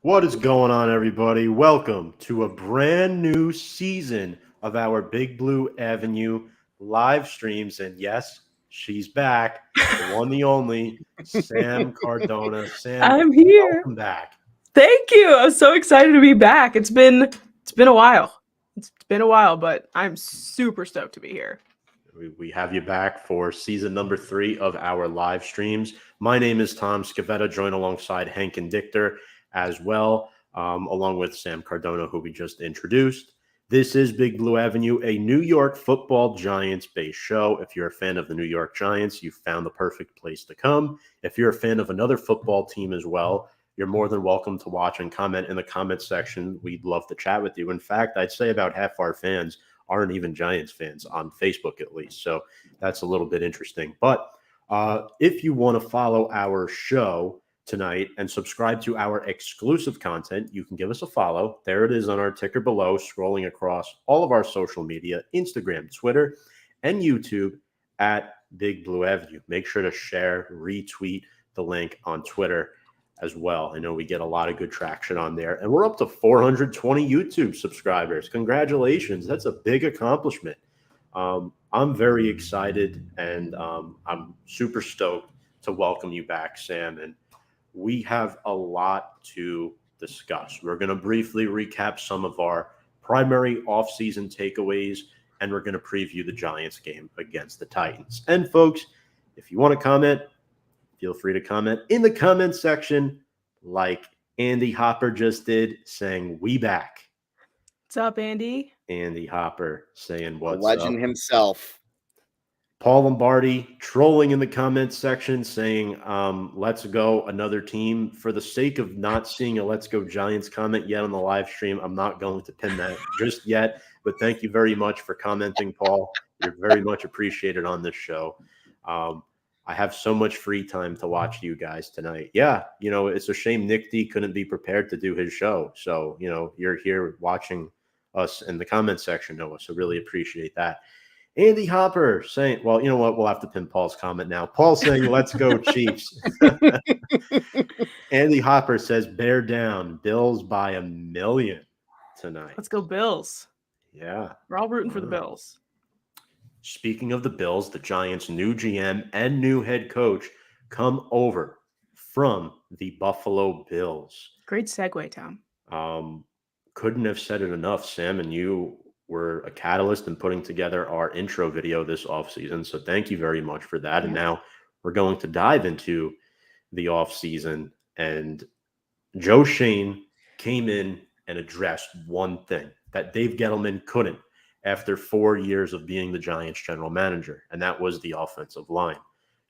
What is going on, everybody? Welcome to a brand new season of our Big Blue Avenue live streams. And yes, she's back, the one, the only, Sam Cardona. Sam, I'm here. welcome back. Thank you. I'm so excited to be back. It's been a while. It's been a while, but I'm super stoked to be here. We have you back for season number 3 of our live streams. My name is Tom Scavetta, joined alongside Hank and Dichter as well, along with Sam Cardona, who we just introduced. This is Big Blue Avenue, a New York Football Giants-based show. If you're a fan of the New York Giants, you've found the perfect place to come. If you're a fan of another football team as well, you're more than welcome to watch and comment in the comment section. We'd love to chat with you. In fact, I'd say about half our fans aren't even Giants fans on Facebook, at least. So that's a little bit interesting. But if you want to follow our show tonight and subscribe to our exclusive content, you can give us a follow. There it is on our ticker below, scrolling across all of our social media, Instagram, Twitter, and YouTube at Big Blue Avenue. Make sure to share, retweet the link on Twitter as well. I know we get a lot of good traction on there, and we're up to 420 YouTube subscribers. Congratulations. That's a big accomplishment. I'm very excited, and I'm super stoked to welcome you back, Sam. And we have a lot to discuss. We're going to briefly recap some of our primary offseason takeaways, and we're going to preview the Giants game against the Titans. And folks, if you want to comment, feel free to comment in the comment section like Andy Hopper just did, saying, "We back." What's up, Andy? Andy Hopper saying, "What's the legend up?" himself. Paul Lombardi trolling in the comments section saying, "Let's go, another team." For the sake of not seeing a "Let's Go Giants" comment yet on the live stream, I'm not going to pin that just yet. But thank you very much for commenting, Paul. You're very much appreciated on this show. I have so much free time to watch you guys tonight. Yeah, it's a shame Nick D couldn't be prepared to do his show. So, you're here watching us in the comment section, Noah. So really appreciate that. Andy Hopper saying, well, you know what? We'll have to pin Paul's comment now. Paul saying, "Let's go Chiefs." Andy Hopper says, "Bear down. Bills by 1,000,000 tonight." Let's go Bills. Yeah. We're all rooting for the Bills. Speaking of the Bills, the Giants' new GM and new head coach come over from the Buffalo Bills. Great segue, Tom. Couldn't have said it enough, Sam, and you were a catalyst in putting together our intro video this offseason. So thank you very much for that. Yeah. And now we're going to dive into the offseason. And Joe Schoen came in and addressed one thing that Dave Gettleman couldn't after 4 years of being the Giants general manager, and that was the offensive line.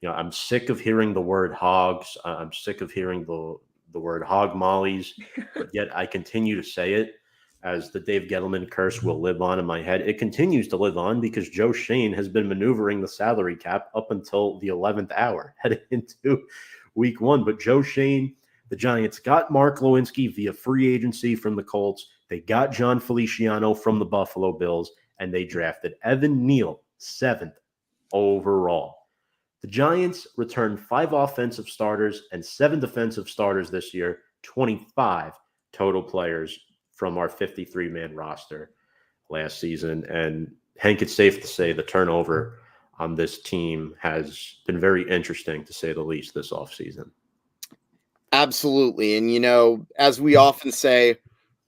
I'm sick of hearing the word hogs. I'm sick of hearing the word hog mollies, but yet I continue to say it as the Dave Gettleman curse will live on in my head. It continues to live on because Joe Schoen has been maneuvering the salary cap up until the 11th hour, heading into week 1. But Joe Schoen, the Giants got Mark Lewinsky via free agency from the Colts. They got John Feliciano from the Buffalo Bills, and they drafted Evan Neal, 7th overall. The Giants returned 5 offensive starters and 7 defensive starters this year, 25 total players from our 53-man roster last season. And Hank, it's safe to say the turnover on this team has been very interesting, to say the least, this offseason. Absolutely. And, as we often say,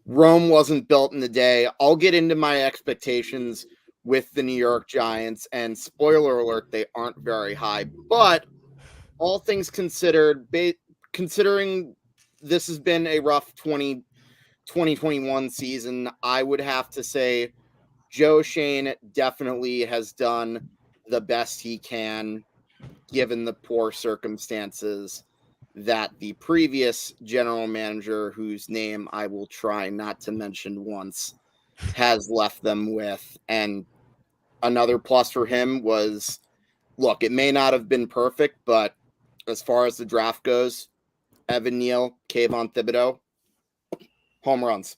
Rome wasn't built in a day. I'll get into my expectations with the New York Giants, and spoiler alert, they aren't very high. But all things considered, considering this has been a rough 2021 season, I would have to say Joe Schoen definitely has done the best he can given the poor circumstances that the previous general manager, whose name I will try not to mention once, has left them with. And another plus for him was, look, it may not have been perfect, but as far as the draft goes, Evan Neal, Kayvon Thibodeau, home runs.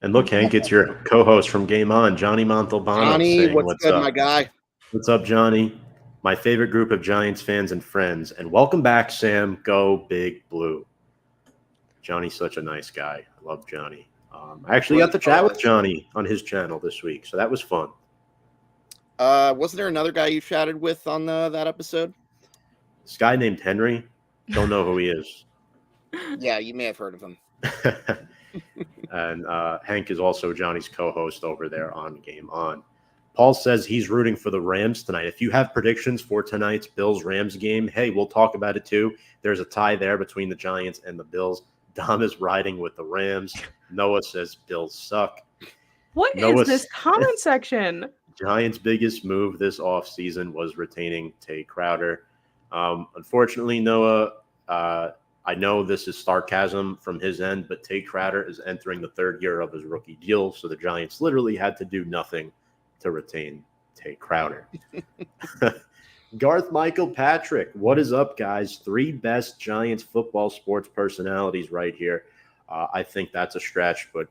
And look, Hank, it's your co-host from Game On, Johnny Montalbano. Johnny, what's good, my guy? What's up, Johnny? My favorite group of Giants fans and friends. And welcome back, Sam. Go Big Blue. Johnny's such a nice guy. I love Johnny. I actually got to chat with Johnny on his channel this week, so that was fun. Wasn't there another guy you chatted with on that episode? This guy named Henry. Don't know who he is. Yeah, you may have heard of him. And Hank is also Johnny's co-host over there on Game On. Paul says he's rooting for the Rams tonight. If you have predictions for tonight's Bills-Rams game, hey, we'll talk about it too. There's a tie there between the Giants and the Bills. Dom is riding with the Rams. Noah says Bills suck. What is this comment section? Giants' biggest move this offseason was retaining Tay Crowder. Unfortunately, Noah, I know this is sarcasm from his end, but Tay Crowder is entering the third year of his rookie deal, so the Giants literally had to do nothing to retain Tay Crowder. Garth Michael Patrick, what is up, guys? 3 best Giants football sports personalities right here. I think that's a stretch, but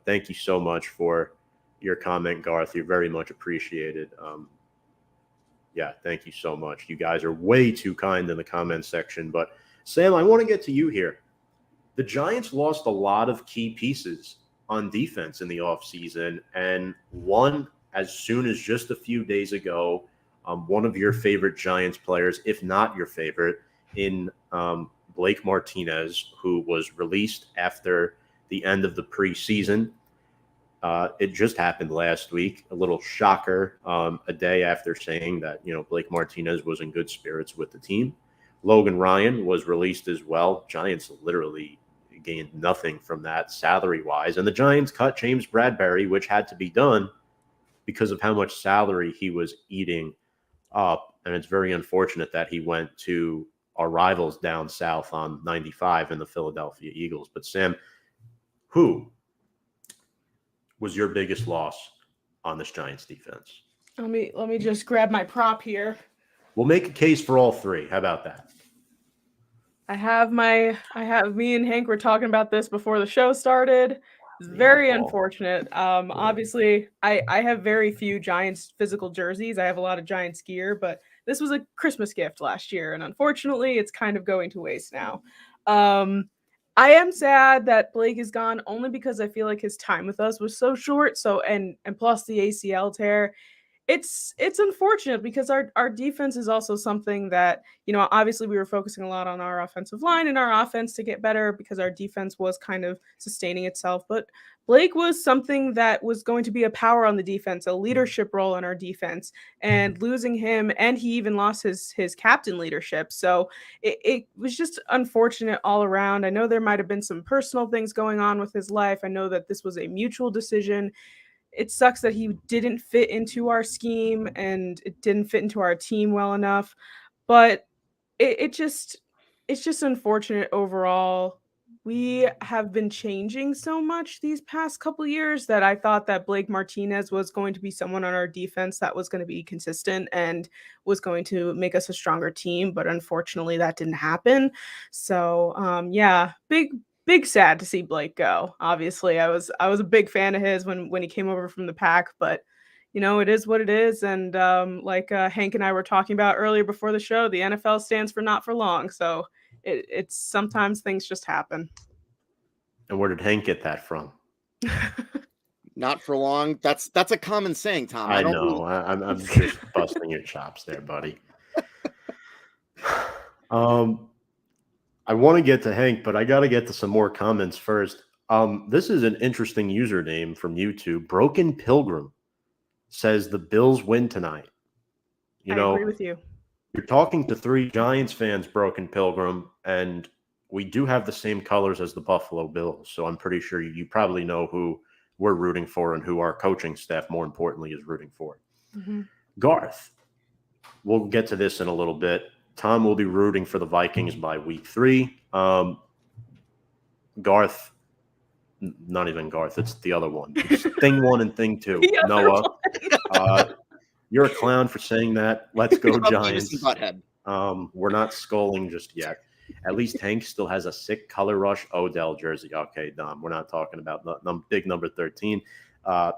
thank you so much for your comment, Garth. You're very much appreciated. Yeah, thank you so much. You guys are way too kind in the comment section. But Sam, I want to get to you here. The Giants lost a lot of key pieces on defense in the offseason, and one as soon as just a few days ago, one of your favorite Giants players, if not your favorite, in Blake Martinez, who was released after the end of the preseason. It just happened last week, a little shocker, a day after saying that, Blake Martinez was in good spirits with the team. Logan Ryan was released as well. Giants literally gained nothing from that salary-wise. And the Giants cut James Bradbury, which had to be done because of how much salary he was eating up. And it's very unfortunate that he went to our rivals down south on 95 in the Philadelphia Eagles. But Sam, who was your biggest loss on this Giants defense? Let me just grab my prop here. We'll make a case for all 3. How about that? I have me and Hank were talking about this before the show started. It's very unfortunate. Obviously, I have very few Giants physical jerseys. I have a lot of Giants gear, but this was a Christmas gift last year, and unfortunately, it's kind of going to waste now. I am sad that Blake is gone only because I feel like his time with us was so short. So and plus the ACL tear. It's unfortunate because our defense is also something that, obviously we were focusing a lot on our offensive line and our offense to get better because our defense was kind of sustaining itself. But Blake was something that was going to be a power on the defense, a leadership role in our defense, and losing him, and he even lost his captain leadership. So it was just unfortunate all around. I know there might have been some personal things going on with his life. I know that this was a mutual decision. It sucks that he didn't fit into our scheme and it didn't fit into our team well enough, but it's just unfortunate overall. We have been changing so much these past couple years that I thought that Blake Martinez was going to be someone on our defense that was going to be consistent and was going to make us a stronger team, but unfortunately that didn't happen. So yeah, big sad to see Blake go. Obviously, I was a big fan of his when he came over from the Pack, but it is what it is. And like Hank and I were talking about earlier before the show, the NFL stands for not for long. So it's sometimes things just happen. And where did Hank get that from? Not for long. That's a common saying, Tom. I know. I'm just busting your chops there, buddy. I want to get to Hank, but I got to get to some more comments first. This is an interesting username from YouTube. Broken Pilgrim says the Bills win tonight. I agree with you. You're talking to 3 Giants fans, Broken Pilgrim, and we do have the same colors as the Buffalo Bills. So I'm pretty sure you probably know who we're rooting for and who our coaching staff, more importantly, is rooting for. Mm-hmm. Garth, we'll get to this in a little bit. Tom will be rooting for the Vikings by week 3. Garth, not even Garth, it's the other one. It's thing 1 and thing 2. Noah, you're a clown for saying that. Let's go Giants. We're not sculling just yet. At least Hank still has a sick Color Rush Odell jersey. Okay, Dom, we're not talking about big number 13.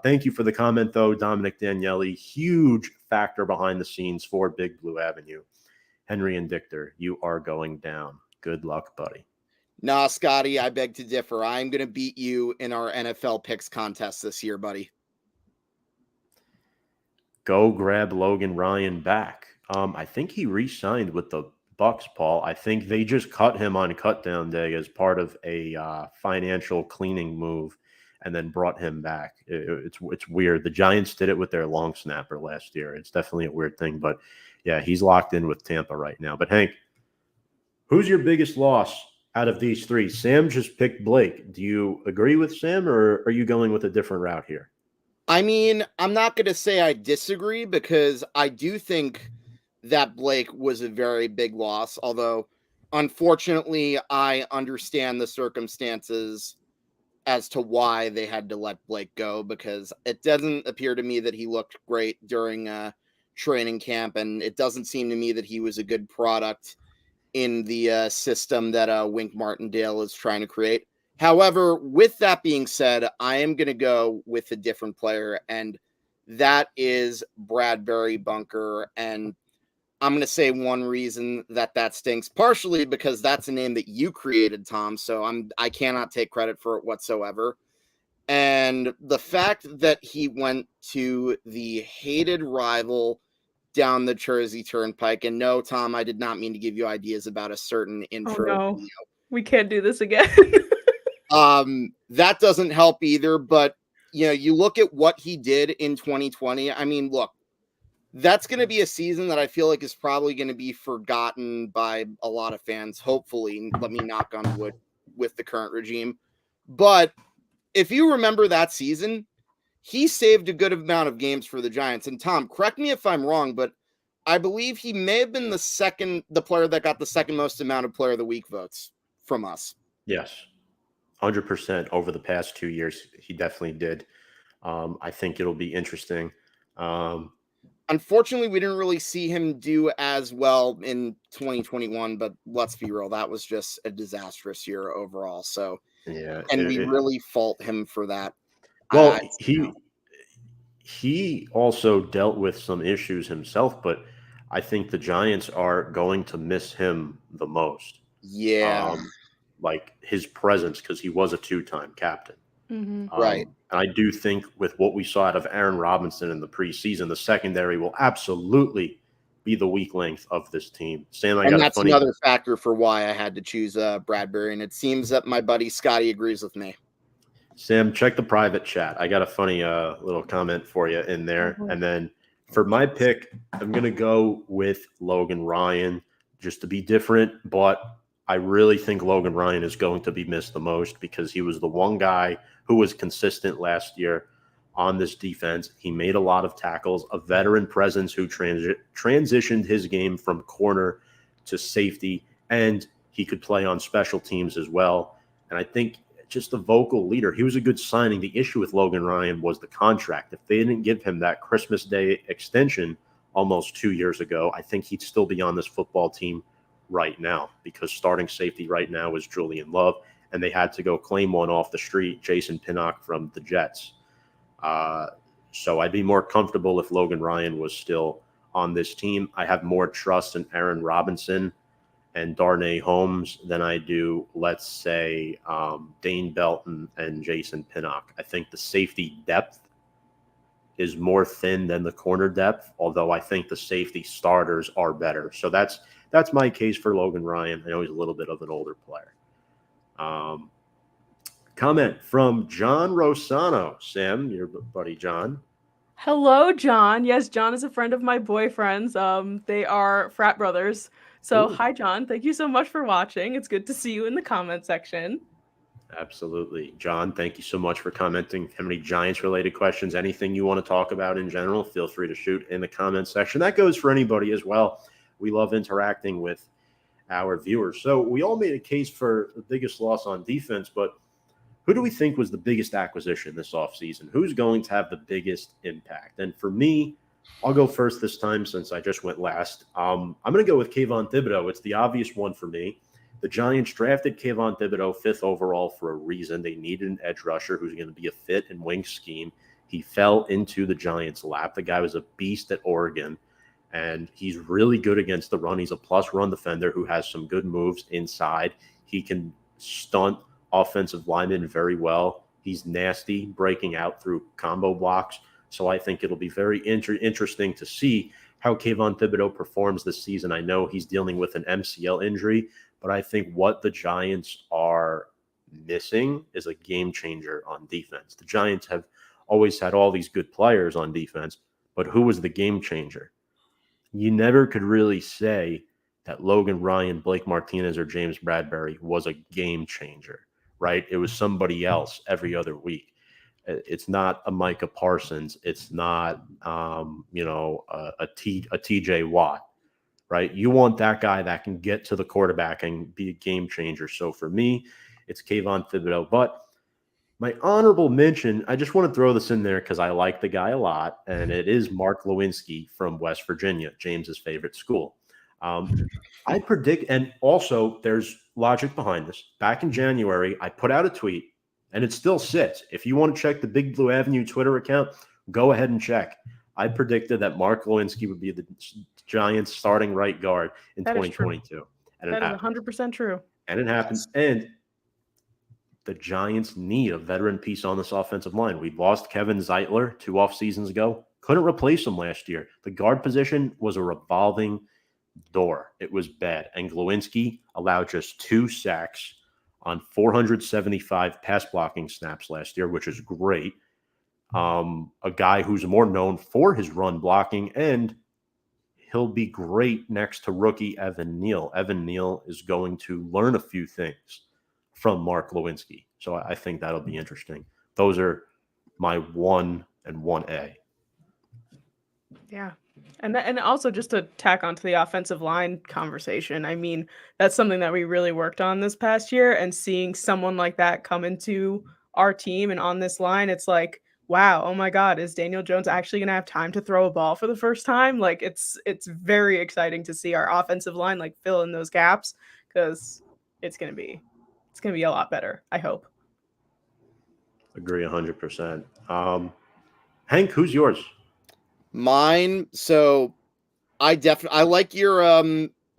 Thank you for the comment, though, Dominic Daniele. Huge factor behind the scenes for Big Blue Avenue. Henry and Dictor, you are going down. Good luck, buddy. Nah, Scotty, I beg to differ. I'm going to beat you in our NFL picks contest this year, buddy. Go grab Logan Ryan back. I think he re-signed with the Bucks, Paul. I think they just cut him on cutdown day as part of a financial cleaning move, and then brought him back. It's weird. The Giants did it with their long snapper last year. It's definitely a weird thing, but yeah, he's locked in with Tampa right now. But Hank, who's your biggest loss out of these three? Sam just picked Blake. Do you agree with Sam, or are you going with a different route here? I mean, I'm not going to say I disagree because I do think that Blake was a very big loss, although unfortunately I understand the circumstances as to why they had to let Blake go, because it doesn't appear to me that he looked great during training camp, and it doesn't seem to me that he was a good product in the system that Wink Martindale is trying to create. However, with that being said, I am going to go with a different player, and that is Bradbury Bunker. And I'm going to say one reason that stinks, partially because that's a name that you created, Tom. So I cannot take credit for it whatsoever. And the fact that he went to the hated rival down the Jersey Turnpike. And no, Tom, I did not mean to give you ideas about a certain intro. Oh no, we can't do this again. That doesn't help either, but you look at what he did in 2020. I mean, look, that's going to be a season that I feel like is probably going to be forgotten by a lot of fans. Hopefully, let me knock on wood with the current regime. But if you remember that season, he saved a good amount of games for the Giants. And Tom, correct me if I'm wrong, but I believe he may have been the player that got the second most amount of Player of the Week votes from us. Yes. 100% over the past 2 years. He definitely did. I think it'll be interesting. Unfortunately, we didn't really see him do as well in 2021, but let's be real, that was just a disastrous year overall. So, yeah, and we really fault him for that. Well, he also dealt with some issues himself, but I think the Giants are going to miss him the most. Yeah. Like his presence, because he was a two-time captain. Mm-hmm. Right. And I do think with what we saw out of Aaron Robinson in the preseason, the secondary will absolutely be the weak link of this team. Sam, that's another factor for why I had to choose Bradbury, and it seems that my buddy Scotty agrees with me. Sam, check the private chat. I got a funny little comment for you in there. Mm-hmm. And then for my pick, I'm going to go with Logan Ryan just to be different, but I really think Logan Ryan is going to be missed the most because he was the one guy who was consistent last year on this defense. He made a lot of tackles, a veteran presence who transitioned his game from corner to safety, and he could play on special teams as well. And I think just a vocal leader. He was a good signing. The issue with Logan Ryan was the contract. If they didn't give him that Christmas Day extension almost 2 years ago, I think he'd still be on this football team right now, because starting safety right now is Julian Love, and they had to go claim one off the street, Jason Pinnock from the Jets. So I'd be more comfortable if Logan Ryan was still on this team. I have more trust in Aaron Robinson and Darnay Holmes than I do, let's say, Dane Belton and Jason Pinnock. I think the safety depth is more thin than the corner depth, although I think the safety starters are better. So that's my case for Logan Ryan. I know he's a little bit of an older player. Comment from John Rosano. Sam, your buddy John. Hello, John. Yes, John is a friend of my boyfriend's. They are frat brothers. So, Ooh. Hi, John. Thank you so much for watching. It's good to see you in the comment section. Absolutely. John, thank you so much for commenting. Have any Giants-related questions, anything you want to talk about in general, feel free to shoot in the comment section. That goes for anybody as well. We love interacting with our viewers. So we all made a case for the biggest loss on defense, but who do we think was the biggest acquisition this offseason? Who's going to have the biggest impact? And for me, I'll go first this time since I just went last. I'm going to go with Kayvon Thibodeaux. It's the obvious one for me. The Giants drafted Kayvon Thibodeaux 5th overall for a reason. They needed an edge rusher who's going to be a fit in Wink's scheme. He fell into the Giants' lap. The guy was a beast at Oregon, and he's really good against the run. He's a plus run defender who has some good moves inside. He can stunt offensive linemen very well. He's nasty, breaking out through combo blocks. So I think it'll be very interesting to see how Kayvon Thibodeau performs this season. I know he's dealing with an MCL injury, but I think what the Giants are missing is a game changer on defense. The Giants have always had all these good players on defense, but who was the game changer? You never could really say that Logan Ryan, Blake Martinez, or James Bradbury was a game changer, right? It was somebody else every other week. It's not a Micah Parsons. It's not, a TJ Watt, right? You want that guy that can get to the quarterback and be a game changer. So for me, it's Kayvon Thibodeau. But my honorable mention, I just want to throw this in there because I like the guy a lot, and it is Mark Lewinsky from West Virginia, James's favorite school. I predict, and also there's logic behind this. Back in January, I put out a tweet, and it still sits. If you want to check the Big Blue Avenue Twitter account, go ahead and check. I predicted that Mark Lewinsky would be the Giants' starting right guard in 2022. And that is 100% true. And it happens. And the Giants need a veteran piece on this offensive line. We lost Kevin Zeitler 2 off seasons ago. Couldn't replace him last year. The guard position was a revolving door. It was bad. And Glowinski allowed just 2 sacks on 475 pass blocking snaps last year, which is great. A guy who's more known for his run blocking, and he'll be great next to rookie Evan Neal. Evan Neal is going to learn a few things from Mark Lewinsky. So I think that'll be interesting. Those are my 1 and 1A. Yeah. And also just to tack onto the offensive line conversation, I mean, that's something that we really worked on this past year, and seeing someone like that come into our team and on this line, it's like, wow, oh my God, is Daniel Jones actually going to have time to throw a ball for the first time? Like it's very exciting to see our offensive line like fill in those gaps, because it's going to be a lot better, I hope. Agree 100%. Hank, who's yours? Mine. So I like your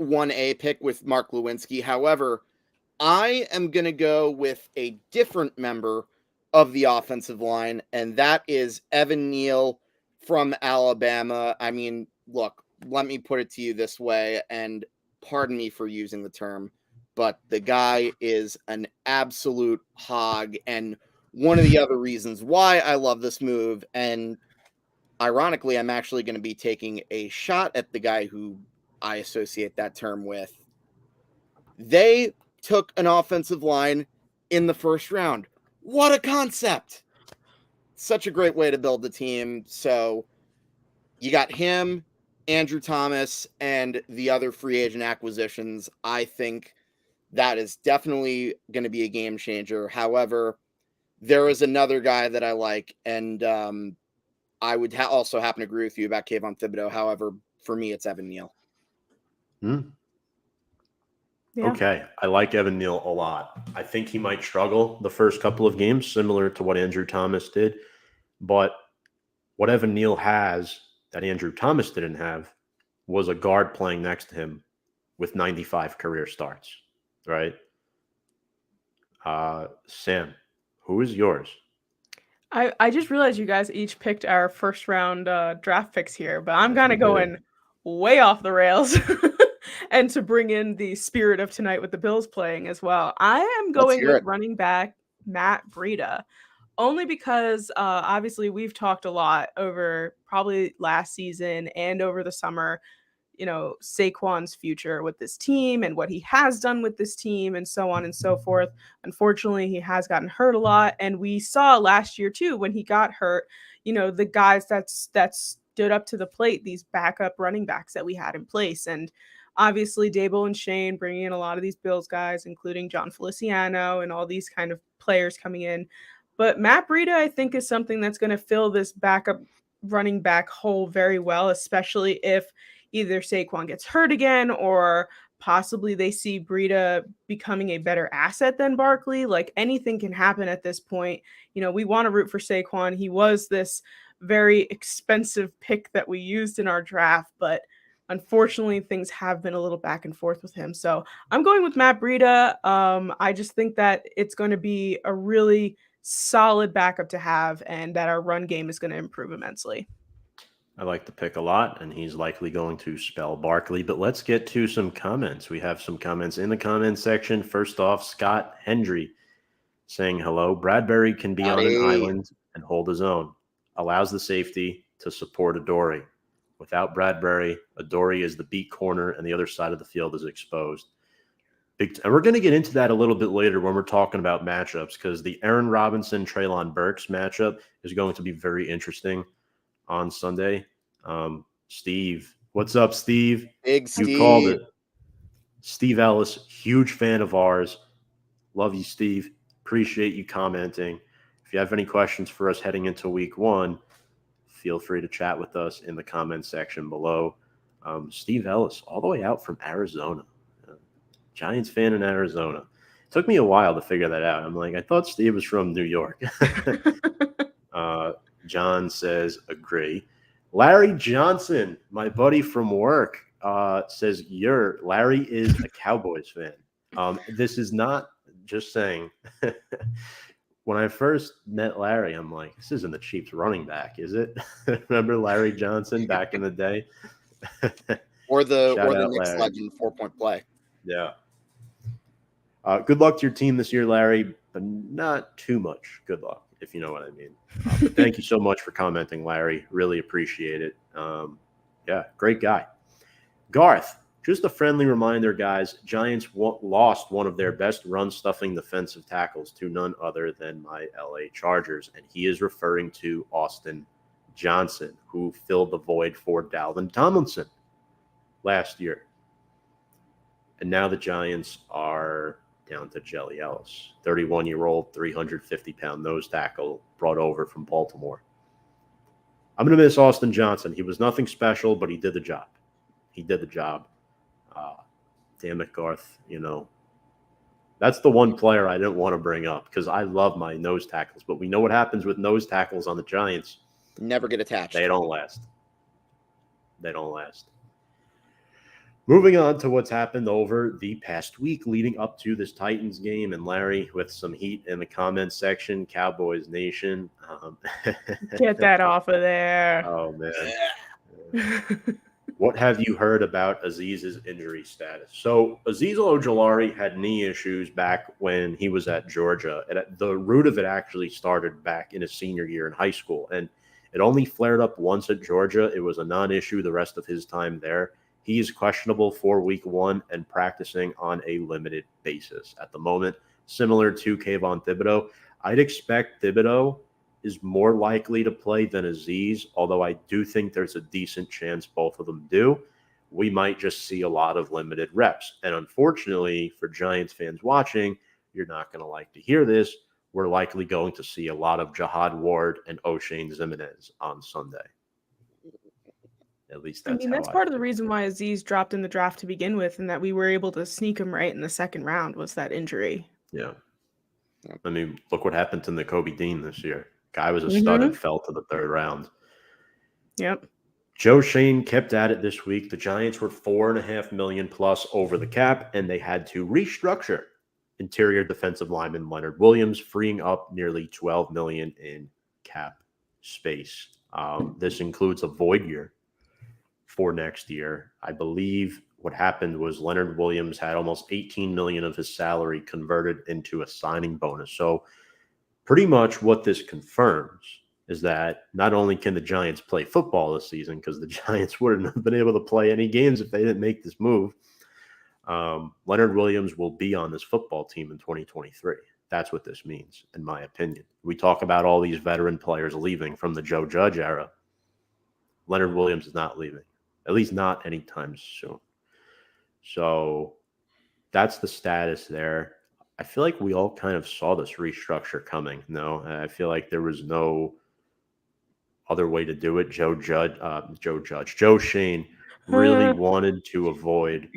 1A pick with Mark Lewinsky. However, I am going to go with a different member of the offensive line, and that is Evan Neal from Alabama. I mean, look, let me put it to you this way, and pardon me for using the term, but the guy is an absolute hog, and one of the other reasons why I love this move, and ironically, I'm actually going to be taking a shot at the guy who I associate that term with. They took an offensive line in the first round. What a concept! Such a great way to build the team. So you got him, Andrew Thomas, and the other free agent acquisitions. I think that is definitely going to be a game changer. However, there is another guy that I like, and I would also happen to agree with you about Kayvon Thibodeau. However, for me, it's Evan Neal. Yeah. Okay. I like Evan Neal a lot. I think he might struggle the first couple of games, similar to what Andrew Thomas did. But what Evan Neal has that Andrew Thomas didn't have was a guard playing next to him with 95 career starts, right? Sam, who is yours? I just realized you guys each picked our first round draft picks here, but I'm Yes, kind we of did. going way off the rails. And to bring in the spirit of tonight with the Bills playing as well, I am going hear with it. running back Matt Breida, only because obviously we've talked a lot over probably last season and over the summer, Saquon's future with this team and what he has done with this team and so on and so forth. Unfortunately, he has gotten hurt a lot. And we saw last year too, when he got hurt, the guys that stood up to the plate, these backup running backs that we had in place. And obviously Dable and Shane bringing in a lot of these Bills guys, including John Feliciano and all these kind of players coming in. But Matt Breida, I think, is something that's going to fill this backup running back hole very well, especially if either Saquon gets hurt again or possibly they see Breida becoming a better asset than Barkley. Like, anything can happen at this point. We want to root for Saquon. He was this very expensive pick that we used in our draft, but unfortunately, things have been a little back and forth with him. So I'm going with Matt Breida. I just think that it's going to be a really solid backup to have, and that our run game is going to improve immensely. I like the pick a lot, and he's likely going to spell Barkley. But let's get to some comments. We have some comments in the comment section. First off, Scott Hendry saying hello. Bradbury can be on an Howdy. island and hold his own. Allows the safety to support Adoree. Without Bradbury, Adoree is the beat corner, and the other side of the field is exposed. And we're going to get into that a little bit later when we're talking about matchups, because the Aaron Robinson, Treylon Burks matchup is going to be very interesting on Sunday. Steve, what's up, Steve? Big You Steve. called it. Steve Ellis, huge fan of ours. Love you, Steve. Appreciate you commenting. If you have any questions for us heading into week 1, feel free to chat with us in the comment section below. Steve Ellis, all the way out from Arizona. Giants fan in Arizona. It took me a while to figure that out. I'm like, I thought Steve was from New York. John says, agree. Larry Johnson, my buddy from work, says, Larry is a Cowboys fan. This is not just saying. When I first met Larry, I'm like, this isn't the Chiefs running back, is it? Remember Larry Johnson back in the day? or the Shout Knicks out, legend 4-point play. Yeah. Good luck to your team this year, Larry, but not too much good luck, if you know what I mean. But thank you so much for commenting, Larry. Really appreciate it. Yeah, great guy. Garth, just a friendly reminder, guys. Giants lost one of their best run-stuffing defensive tackles to none other than my LA Chargers, and he is referring to Austin Johnson, who filled the void for Dalvin Tomlinson last year. And now the Giants are down to Jelly Ellis, 31-year-old, 350-pound nose tackle brought over from Baltimore. I'm going to miss Austin Johnson. He was nothing special, but he did the job. Damn it, Garth. That's the one player I didn't want to bring up because I love my nose tackles. But we know what happens with nose tackles on the Giants. Never get attached. They don't last. Moving on to what's happened over the past week leading up to this Titans game. And Larry, with some heat in the comments section, Cowboys Nation. Get that off of there. Oh, man. What have you heard about Aziz's injury status? So Azeez Ojulari had knee issues back when he was at Georgia. And the root of it actually started back in his senior year in high school. And it only flared up once at Georgia. It was a non-issue the rest of his time there. He is questionable for week 1 and practicing on a limited basis at the moment, similar to Kayvon Thibodeau. I'd expect Thibodeau is more likely to play than Azeez, although I do think there's a decent chance both of them do. We might just see a lot of limited reps. And unfortunately, for Giants fans watching, you're not going to like to hear this. We're likely going to see a lot of Jihad Ward and O'Shane Ximines on Sunday. At least that's part of the reason why Azeez dropped in the draft to begin with, and that we were able to sneak him right in the second round was that injury. Yeah. I mean, look what happened to Nakobe Dean this year. Guy was a stud and fell to the 3rd round. Yep. Joe Shane kept at it this week. The Giants were $4.5 million plus over the cap, and they had to restructure interior defensive lineman Leonard Williams, freeing up nearly $12 million in cap space. This includes a void year for next year. I believe what happened was Leonard Williams had almost $18 million of his salary converted into a signing bonus. So pretty much what this confirms is that not only can the Giants play football this season, because the Giants wouldn't have been able to play any games if they didn't make this move, Leonard Williams will be on this football team in 2023. That's what this means, in my opinion. We talk about all these veteran players leaving from the Joe Judge era. Leonard Williams is not leaving, at least not anytime soon. So that's the status there. I feel like we all kind of saw this restructure coming. No, I feel like there was no other way to do it. Joe Shane really wanted to avoid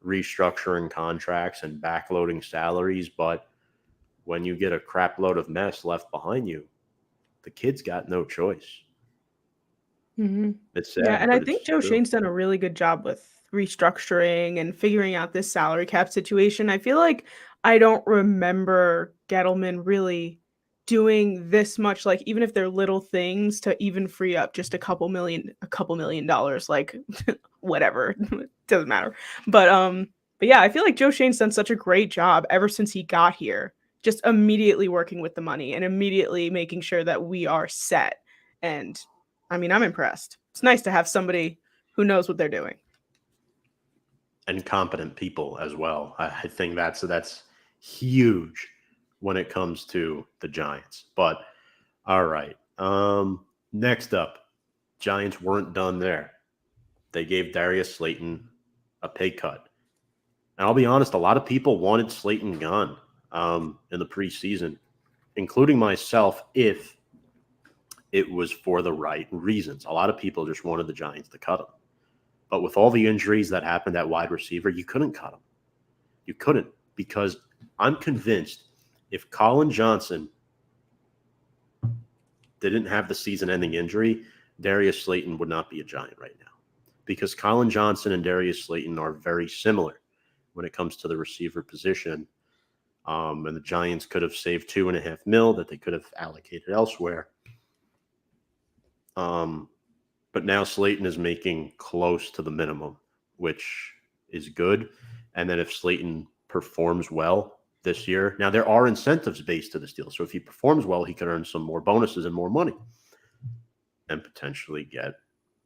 restructuring contracts and backloading salaries. But when you get a crap load of mess left behind you, the kid's got no choice. It's Yeah, sad, and I but think it's Joe true. Shane's done a really good job with restructuring and figuring out this salary cap situation. I feel like I don't remember Gettleman really doing this much, like even if they're little things to even free up just a couple million dollars, like whatever. Doesn't matter. But yeah, I feel like Joe Shane's done such a great job ever since he got here, just immediately working with the money and immediately making sure that we are set. And I mean, I'm impressed. It's nice to have somebody who knows what they're doing. And competent people as well. I think that's huge when it comes to the Giants. But all right. Next up, Giants weren't done there. They gave Darius Slayton a pay cut. And I'll be honest, a lot of people wanted Slayton gone in the preseason, including myself, if it was for the right reasons. A lot of people just wanted the Giants to cut him. But with all the injuries that happened at wide receiver, you couldn't cut him. You couldn't, because I'm convinced if Colin Johnson didn't have the season-ending injury, Darius Slayton would not be a Giant right now. Because Colin Johnson and Darius Slayton are very similar when it comes to the receiver position. And the Giants could have saved $2.5 million that they could have allocated elsewhere. But now Slayton is making close to the minimum, which is good. And then if Slayton performs well this year, now there are incentives based to this deal. So if he performs well, he could earn some more bonuses and more money and potentially get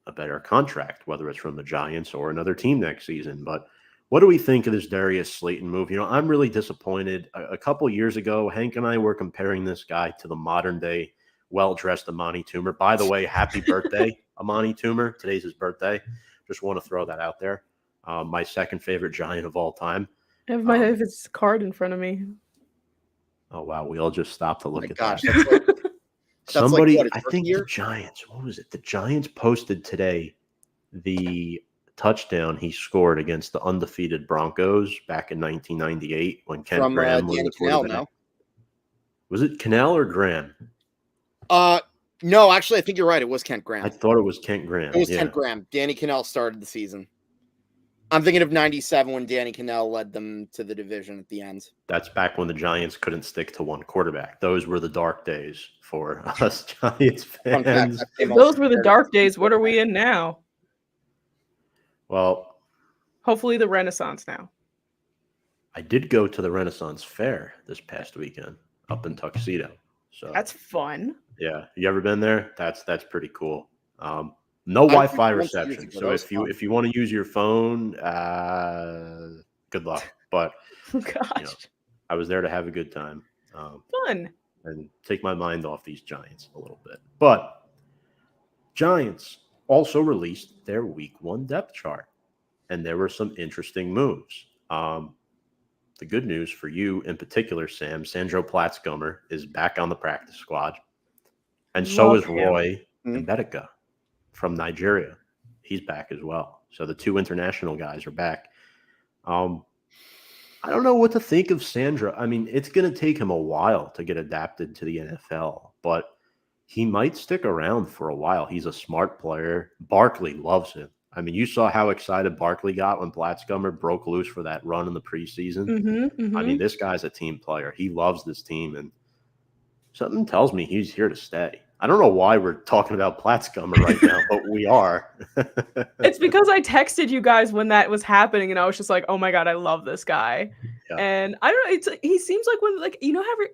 a better contract, whether it's from the Giants or another team next season. But what do we think of this Darius Slayton move? I'm really disappointed. A couple years ago, Hank and I were comparing this guy to the modern day well-dressed Amani Toomer. By the way, happy birthday, Amani Toomer. Today's his birthday. Just want to throw that out there. My second favorite Giant of all time. I have my his card in front of me. Oh, wow. We all just stopped to look at gosh, that. that's Somebody, like, what, I think the Giants, what was it? The Giants posted today the touchdown he scored against the undefeated Broncos back in 1998 when Kent from Graham was Danny the Cannell, quarterback. no? Was it Cannell or Graham? No, actually, I think you're right. It was Kent Graham. I thought it was Kent Graham. It was Kent Graham. Danny Cannell started the season. I'm thinking of 97 when Danny Cannell led them to the division at the end. That's back when the Giants couldn't stick to one quarterback. Those were the dark days for us Giants Fun fact, fans. I came Those also were the prepared. dark days. What are we in now? Well, Hopefully the Renaissance now. I did go to the Renaissance Fair this past weekend up in Tuxedo. So That's fun. yeah, you ever been there? That's pretty cool. No I went Wi-Fi once years reception. ago. So That was if you want to use your phone, good luck. But Oh, gosh. I was there to have a good time Fun. and take my mind off these Giants a little bit. But Giants also released their Week 1 depth chart, and there were some interesting moves. The good news for you in particular, Sam, Sandro Platzgummer is back on the practice squad. And so Love is him. Roy Mbedeka from Nigeria. He's back as well. So the two international guys are back. I don't know what to think of Sandro. I mean, it's going to take him a while to get adapted to the NFL, but he might stick around for a while. He's a smart player. Barkley loves him. I mean, you saw how excited Barkley got when Platzgummer broke loose for that run in the preseason. I mean, this guy's a team player. He loves this team, and something tells me he's here to stay. I don't know why we're talking about Platzgummer right now, but we are. It's because I texted you guys when that was happening, and I was just like, "Oh my god, I love this guy." Yeah. And I don't know, he seems like when, like,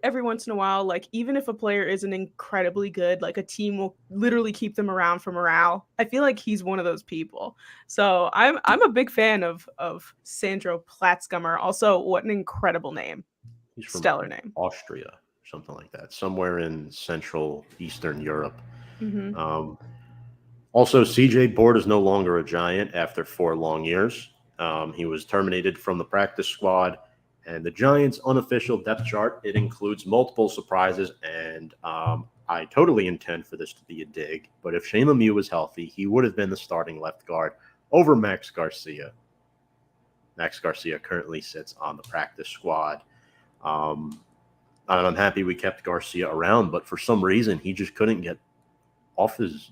every once in a while, like, even if a player isn't incredibly good, like, a team will literally keep them around for morale. I feel like he's one of those people. So I'm a big fan of Sandro Platzgummer. Also, what an incredible name. He's from Stellar name. Austria, something like that, somewhere in Central Eastern Europe. Also, CJ Board is no longer a Giant after 4 long years. He was terminated from the practice squad, and the Giants' unofficial depth chart, it includes multiple surprises, and I totally intend for this to be a dig, but if Shane Lemieux was healthy, he would have been the starting left guard over Max Garcia. Max Garcia currently sits on the practice squad. And I'm happy we kept Garcia around, but for some reason, he just couldn't get off his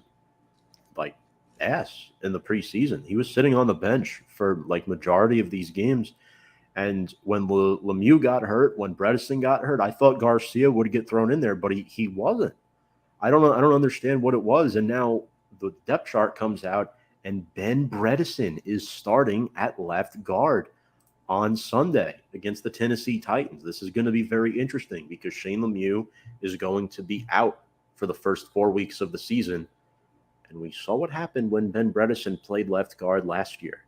ass in the preseason. He was sitting on the bench for like majority of these games. And when Lemieux got hurt, when Bredesen got hurt, I thought Garcia would get thrown in there, but he wasn't. I don't know. I don't understand what it was. And now the depth chart comes out, and Ben Bredesen is starting at left guard on Sunday against the Tennessee Titans. This is going to be very interesting because Shane Lemieux is going to be out for the first 4 weeks of the season. And we saw what happened when Ben Bredesen played left guard last year.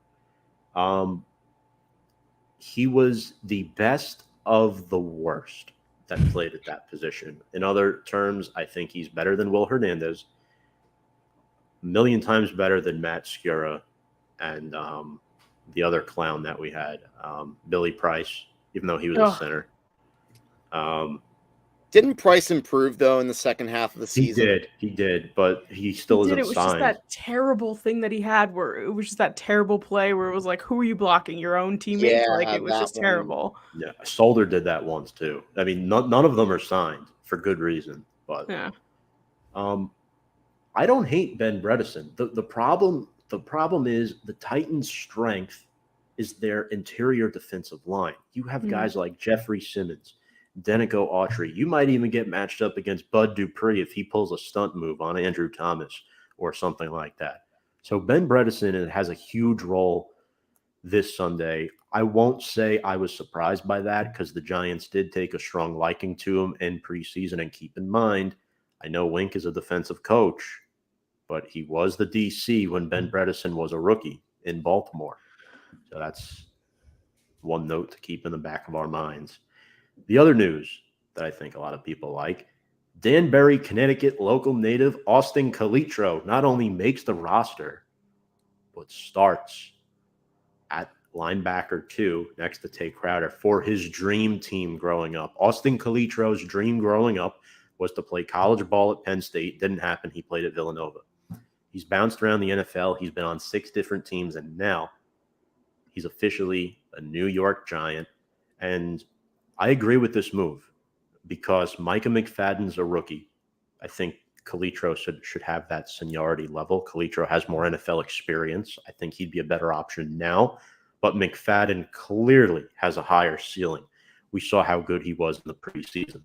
He was the best of the worst that played at that position. In other terms, I think he's better than Will Hernandez, a million times better than Matt Skura and the other clown that we had, Billy Price, even though he was a center. Didn't Price improve, though, in the second half of the season? He did, but he still isn't It was signed. just that terrible thing that he had where it was just that terrible play where it was like, who are you blocking? Your own teammates? Yeah, like, it was that just one. terrible. Yeah, Solder did that once, too. I mean, none of them are signed for good reason. But Yeah. I don't hate Ben Bredesen. The problem is the Titans' strength is their interior defensive line. You have guys like Jeffrey Simmons, Denico Autry. You might even get matched up against Bud Dupree if he pulls a stunt move on Andrew Thomas or something like that. So Ben Bredesen has a huge role this Sunday. I won't say I was surprised by that because the Giants did take a strong liking to him in preseason. And keep in mind, I know Wink is a defensive coach, but he was the DC when Ben Bredesen was a rookie in Baltimore. So that's one note to keep in the back of our minds. The other news that I think a lot of people like, Danbury, Connecticut local native Austin Calitro not only makes the roster, but starts at linebacker 2 next to Tay Crowder for his dream team growing up. Austin Calitro's dream growing up was to play college ball at Penn State. Didn't happen. He played at Villanova. He's bounced around the NFL. He's been on 6 different teams, and now he's officially a New York Giant. And I agree with this move because Micah McFadden's a rookie. I think Calitro should have that seniority level. Calitro has more NFL experience. I think he'd be a better option now. But McFadden clearly has a higher ceiling. We saw how good he was in the preseason.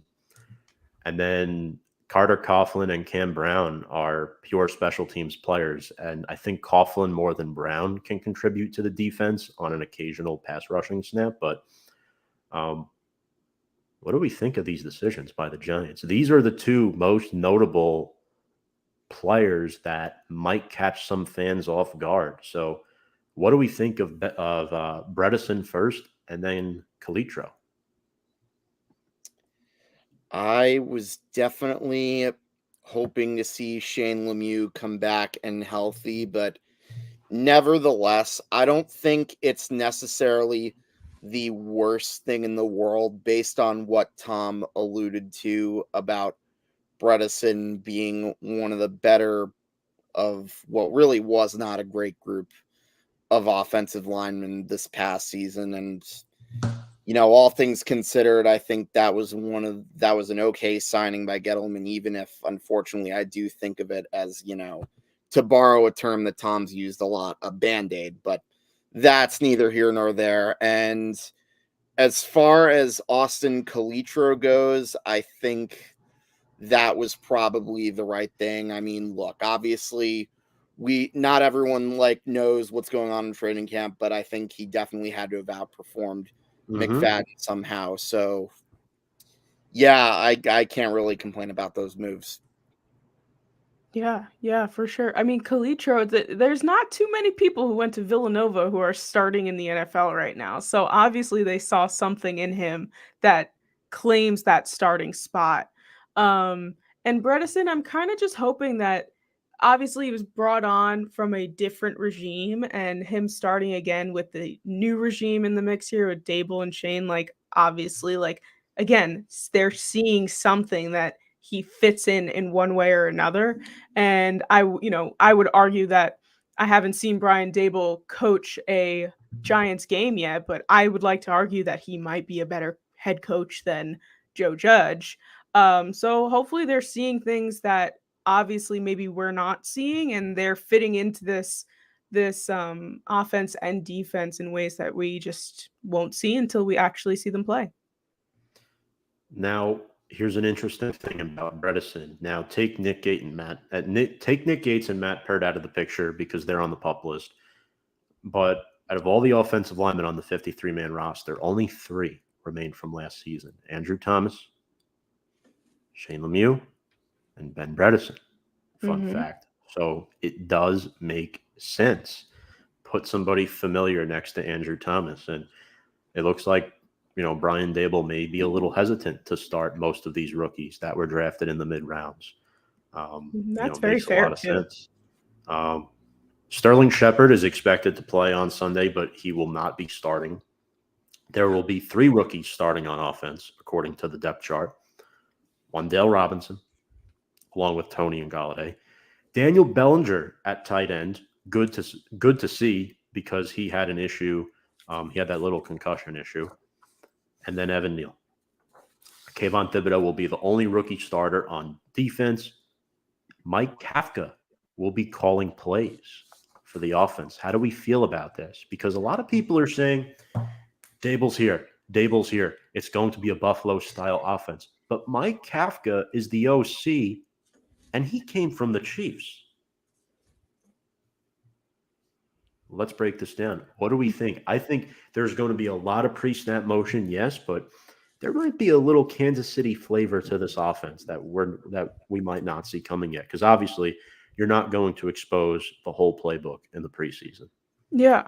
And then Carter Coughlin and Cam Brown are pure special teams players. And I think Coughlin more than Brown can contribute to the defense on an occasional pass rushing snap. But what do we think of these decisions by the Giants? These are the 2 most notable players that might catch some fans off guard. So what do we think of Bredesen first and then Calitro? I was definitely hoping to see Shane Lemieux come back and healthy, but nevertheless, I don't think it's necessarily the worst thing in the world based on what Tom alluded to about Bredesen being one of the better of what really was not a great group of offensive linemen this past season. And, you know, all things considered, I think that was an okay signing by Gettleman, even if unfortunately I do think of it as, you know, to borrow a term that Tom's used a lot, a Band-Aid, but that's neither here nor there. And as far as Austin Calitro goes, I think that was probably the right thing. I mean, look, obviously not everyone knows what's going on in training camp, but I think he definitely had to have outperformed McFadden somehow. So yeah, I can't really complain about those moves. Yeah, for sure. I mean, Calitro, there's not too many people who went to Villanova who are starting in the NFL right now. So obviously they saw something in him that claims that starting spot. And Bredesen, I'm kind of just hoping that obviously he was brought on from a different regime, and him starting again with the new regime in the mix here with Dable and Shane, obviously, again, they're seeing something that he fits in one way or another. And I would argue that I haven't seen Brian Dable coach a Giants game yet, but I would like to argue that he might be a better head coach than Joe Judge. So hopefully they're seeing things that obviously maybe we're not seeing, and they're fitting into this offense and defense in ways that we just won't see until we actually see them play. Now, here's an interesting thing about Bredesen. Now, take Nick Gates and take Nick Gates and Matt Pert out of the picture because they're on the PUP list. But out of all the offensive linemen on the 53-man roster, only 3 remained from last season: Andrew Thomas, Shane Lemieux, and Ben Bredesen. Fun fact. So it does make sense. Put somebody familiar next to Andrew Thomas, and it looks like Brian Dable may be a little hesitant to start most of these rookies that were drafted in the mid rounds. That's very makes fair. A lot of sense. Sterling Shepard is expected to play on Sunday, but he will not be starting. There will be 3 rookies starting on offense, according to the depth chart. Wan'Dale Robinson, along with Tony and Galladay. Daniel Bellinger at tight end, good to see because he had an issue. He had that little concussion issue. And then Evan Neal. Kayvon Thibodeau will be the only rookie starter on defense. Mike Kafka will be calling plays for the offense. How do we feel about this? Because a lot of people are saying, Dable's here. It's going to be a Buffalo-style offense. But Mike Kafka is the OC, and he came from the Chiefs. Let's break this down. What do we think? I think there's going to be a lot of pre-snap motion, yes, but there might be a little Kansas City flavor to this offense that we might not see coming yet. Because obviously, you're not going to expose the whole playbook in the preseason. Yeah.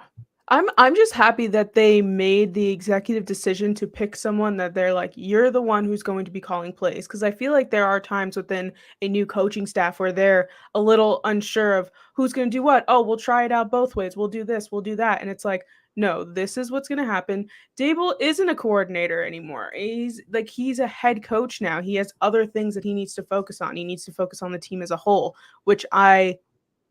I'm just happy that they made the executive decision to pick someone that they're like, you're the one who's going to be calling plays. Because I feel like there are times within a new coaching staff where they're a little unsure of who's going to do what. Oh, we'll try it out both ways. We'll do this. We'll do that. And it's like, no, this is what's going to happen. Dable isn't a coordinator anymore. He's a head coach now. He has other things that he needs to focus on. He needs to focus on the team as a whole, which I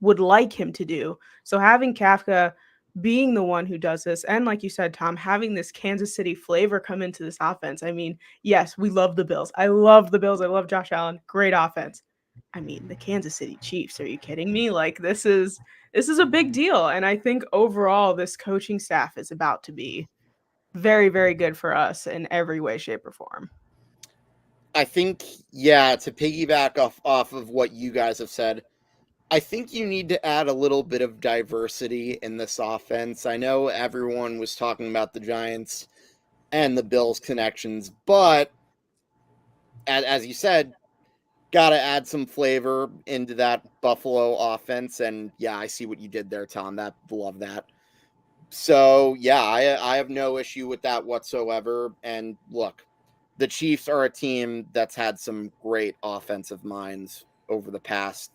would like him to do. So having Kafka being the one who does this, and like you said, Tom, having this Kansas City flavor come into this offense. I mean, yes, we love the Bills. I love the Bills. I love Josh Allen. Great offense. I mean, the Kansas City Chiefs. Are you kidding me? Like this is a big deal. And I think overall, this coaching staff is about to be very, very good for us in every way, shape, or form. I think, yeah, to piggyback off of what you guys have said, I think you need to add a little bit of diversity in this offense. I know everyone was talking about the Giants and the Bills connections, but as you said, got to add some flavor into that Buffalo offense. And yeah, I see what you did there, Tom. Love that. So yeah, I have no issue with that whatsoever. And look, the Chiefs are a team that's had some great offensive minds over the past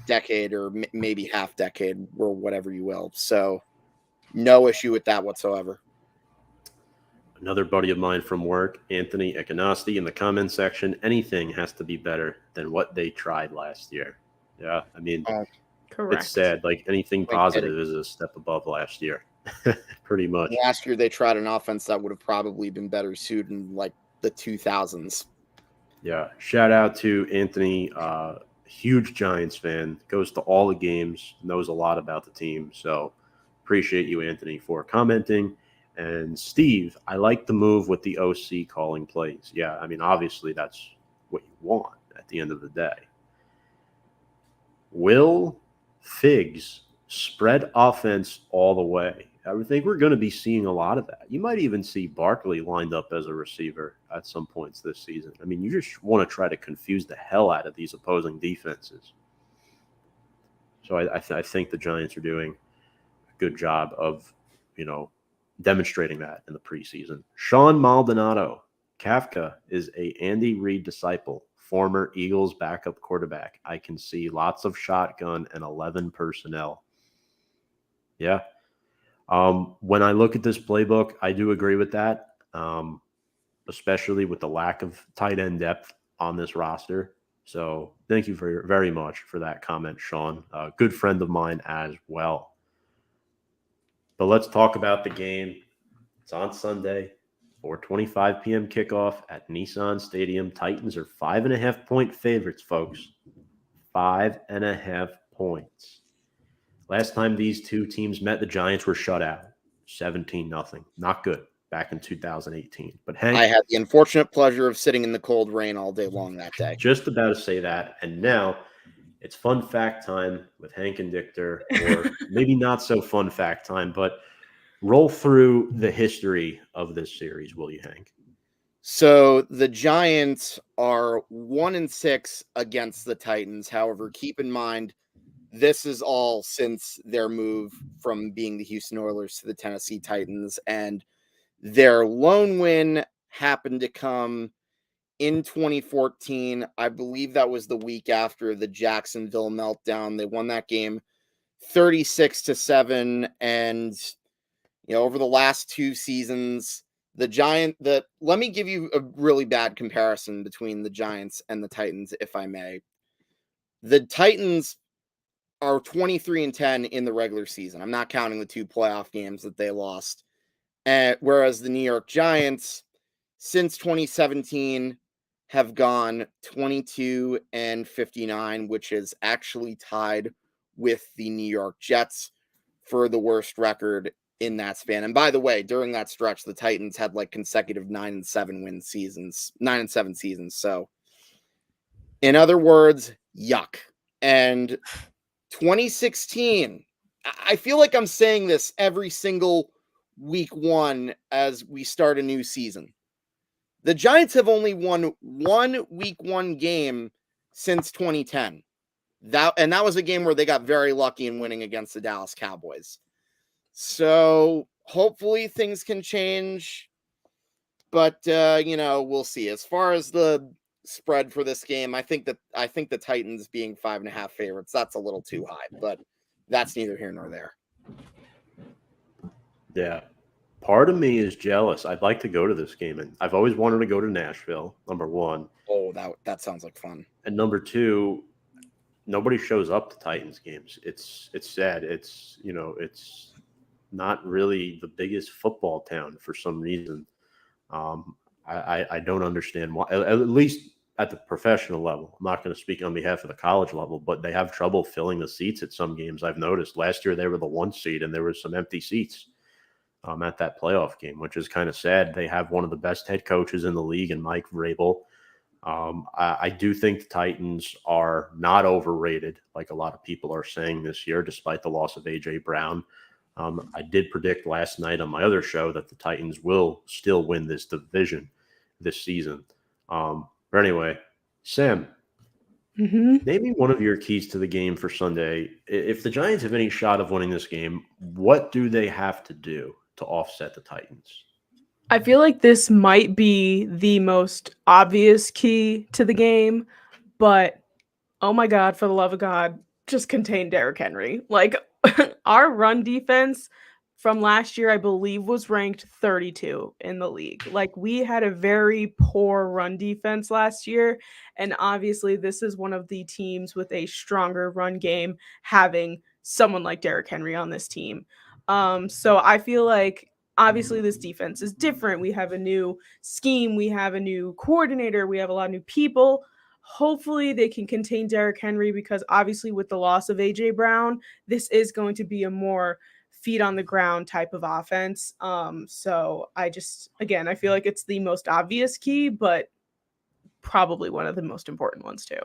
decade or maybe half decade or whatever you will. So no issue with that whatsoever. Another buddy of mine from work, Anthony Econosti, in the comment section, anything has to be better than what they tried last year. Yeah, I mean, correct. It's sad. Anything positive is a step above last year, pretty much. Last year they tried an offense that would have probably been better suited in the 2000s. Yeah, shout out to Anthony, huge Giants fan, goes to all the games, knows a lot about the team. So appreciate you, Anthony, for commenting. And Steve, I like the move with the OC calling plays. Yeah, I mean, obviously that's what you want at the end of the day. Will Figs spread offense all the way? I think we're going to be seeing a lot of that. You might even see Barkley lined up as a receiver at some points this season. I mean, you just want to try to confuse the hell out of these opposing defenses. So I think the Giants are doing a good job of, demonstrating that in the preseason. Sean Maldonado. Kafka is a Andy Reid disciple, former Eagles backup quarterback. I can see lots of shotgun and 11 personnel. Yeah. When I look at this playbook, I do agree with that, especially with the lack of tight end depth on this roster. So thank you very much for that comment, Sean. A good friend of mine as well. But let's talk about the game. It's on Sunday, 4:25 p.m. kickoff at Nissan Stadium. Titans are 5.5-point favorites, folks. 5.5 points. Last time these two teams met, the Giants were shut out 17-0. Not good back in 2018. But Hank, I had the unfortunate pleasure of sitting in the cold rain all day long that day. just about to say that. And now it's fun fact time with Hank and Dictor, or maybe not so fun fact time, but roll through the history of this series, will you, Hank? So the Giants are 1-6 against the Titans. However, keep in mind, this is all since their move from being the Houston Oilers to the Tennessee Titans. And their lone win happened to come in 2014. I believe that was the week after the Jacksonville meltdown. They won that game 36-7. And, over the last two seasons, let me give you a really bad comparison between the Giants and the Titans, if I may. The Titans are 23-10 in the regular season. I'm not counting the two playoff games that they lost. Whereas the New York Giants, since 2017, have gone 22-59, which is actually tied with the New York Jets for the worst record in that span. And by the way, during that stretch, the Titans had like consecutive 9-7 seasons. So in other words, yuck. And 2016, I feel like I'm saying this every single week one as we start a new season. The Giants have only won one week one game since 2010. That was a game where they got very lucky in winning against the Dallas Cowboys. So hopefully things can change, but we'll see. As far as the spread for this game, I think the Titans being 5.5 favorites, that's a little too high, but that's neither here nor there. Yeah. Part of me is jealous. I'd like to go to this game, and I've always wanted to go to Nashville, number one. Oh, that sounds like fun. And number two, nobody shows up to Titans games. It's sad. It's not really the biggest football town for some reason. I don't understand why, at least at the professional level. I'm not going to speak on behalf of the college level, but they have trouble filling the seats at some games. I've noticed last year they were the 1 seed and there were some empty seats at that playoff game, which is kind of sad. They have one of the best head coaches in the league in Mike Vrabel. I do think the Titans are not overrated, like a lot of people are saying this year, despite the loss of A.J. Brown. I did predict last night on my other show that the Titans will still win this division this season. But anyway, Sam, maybe one of your keys to the game for Sunday, if the Giants have any shot of winning this game, what do they have to do to offset the Titans? I feel like this might be the most obvious key to the game, but oh my God, for the love of God, just contain Derrick Henry. Like our run defense from last year, I believe, was ranked 32 in the league. Like we had a very poor run defense last year. And obviously this is one of the teams with a stronger run game having someone like Derrick Henry on this team. So I feel like obviously this defense is different. We have a new scheme. We have a new coordinator. We have a lot of new people. Hopefully they can contain Derrick Henry because obviously with the loss of A.J. Brown, this is going to be a more feet on the ground type of offense. So I feel like it's the most obvious key, but probably one of the most important ones too.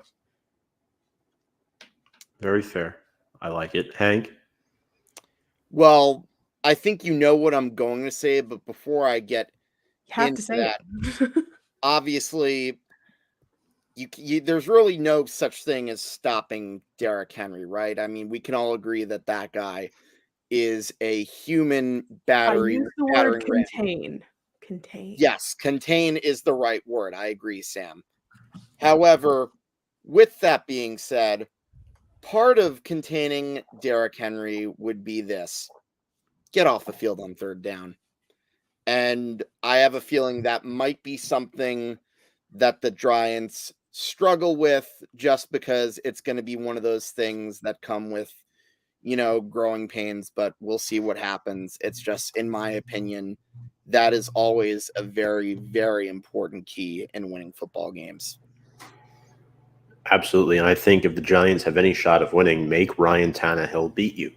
Very fair. I like it. Hank? Well, I think you know what I'm going to say, but before I get You have into to say that, it. obviously, there's really no such thing as stopping Derrick Henry, right? I mean, we can all agree that guy is a human battery. I use the word contain. Contain. Yes, contain is the right word. I agree, Sam. However, with that being said, part of containing Derrick Henry would be this: get off the field on third down. And I have a feeling that might be something that the Giants struggle with just because it's going to be one of those things that come with, growing pains, but we'll see what happens. It's just, in my opinion, that is always a very, very important key in winning football games. Absolutely. And I think if the Giants have any shot of winning, make Ryan Tannehill beat you.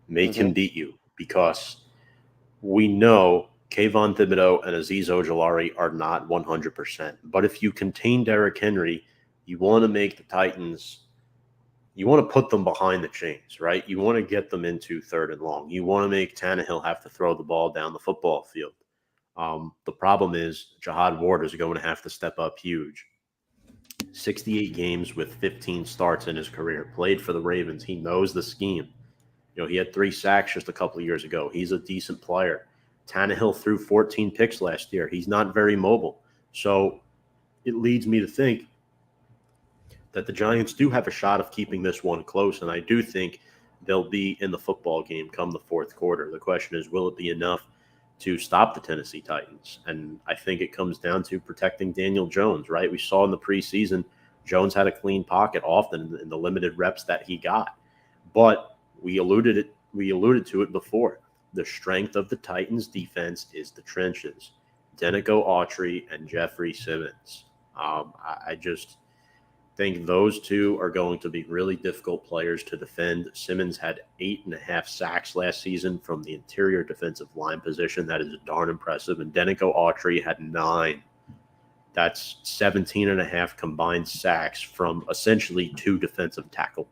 Make him beat you because we know Kayvon Thibodeau and Aziz Ojolari are not 100%. But if you contain Derrick Henry, you want to make the Titans, you want to put them behind the chains, right? You want to get them into third and long. You want to make Tannehill have to throw the ball down the football field. The problem is Jihad Ward is going to have to step up huge. 68 games with 15 starts in his career, played for the Ravens. He knows the scheme. He had 3 sacks just a couple of years ago. He's a decent player. Tannehill threw 14 picks last year. He's not very mobile. So it leads me to think that the Giants do have a shot of keeping this one close, and I do think they'll be in the football game come the fourth quarter. The question is, will it be enough to stop the Tennessee Titans? And I think it comes down to protecting Daniel Jones, right? We saw in the preseason, Jones had a clean pocket often in the limited reps that he got. But we alluded to it before. The strength of the Titans defense is the trenches. Denico Autry and Jeffrey Simmons. I just think those two are going to be really difficult players to defend. Simmons had 8.5 sacks last season from the interior defensive line position. That is darn impressive. And Denico Autry had 9. That's 17.5 combined sacks from essentially 2 defensive tackles.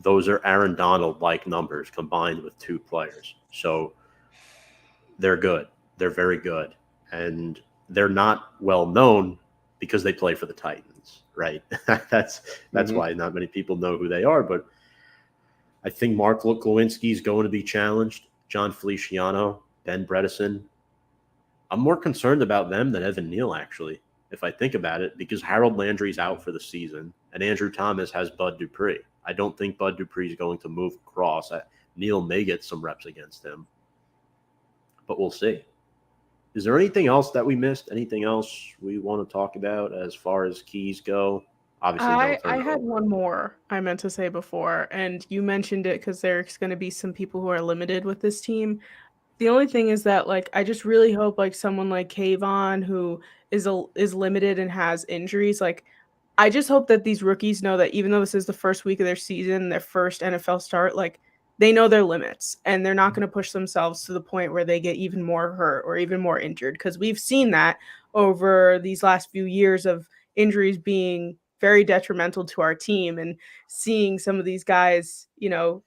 Those are Aaron Donald-like numbers combined with 2 players. So they're good. They're very good. And they're not well known because they play for the Titans, right? That's why not many people know who they are. But I think Mark Lewinsky is going to be challenged. John Feliciano, Ben Bredesen. I'm more concerned about them than Evan Neal, actually, if I think about it, because Harold Landry's out for the season, and Andrew Thomas has Bud Dupree. I don't think Bud Dupree is going to move across. Neal may get some reps against him, but we'll see. Is there anything else that we missed? Anything else we want to talk about as far as keys go? Obviously, I had one more I meant to say before, and you mentioned it because there's going to be some people who are limited with this team. The only thing is that, like, I just really hope, like, someone like Kayvon, who is limited and has injuries, like, I just hope that these rookies know that even though this is the first week of their season, their first NFL start, like, they know their limits and they're not going to push themselves to the point where they get even more hurt or even more injured, because we've seen that over these last few years of injuries being very detrimental to our team, and seeing some of these guys,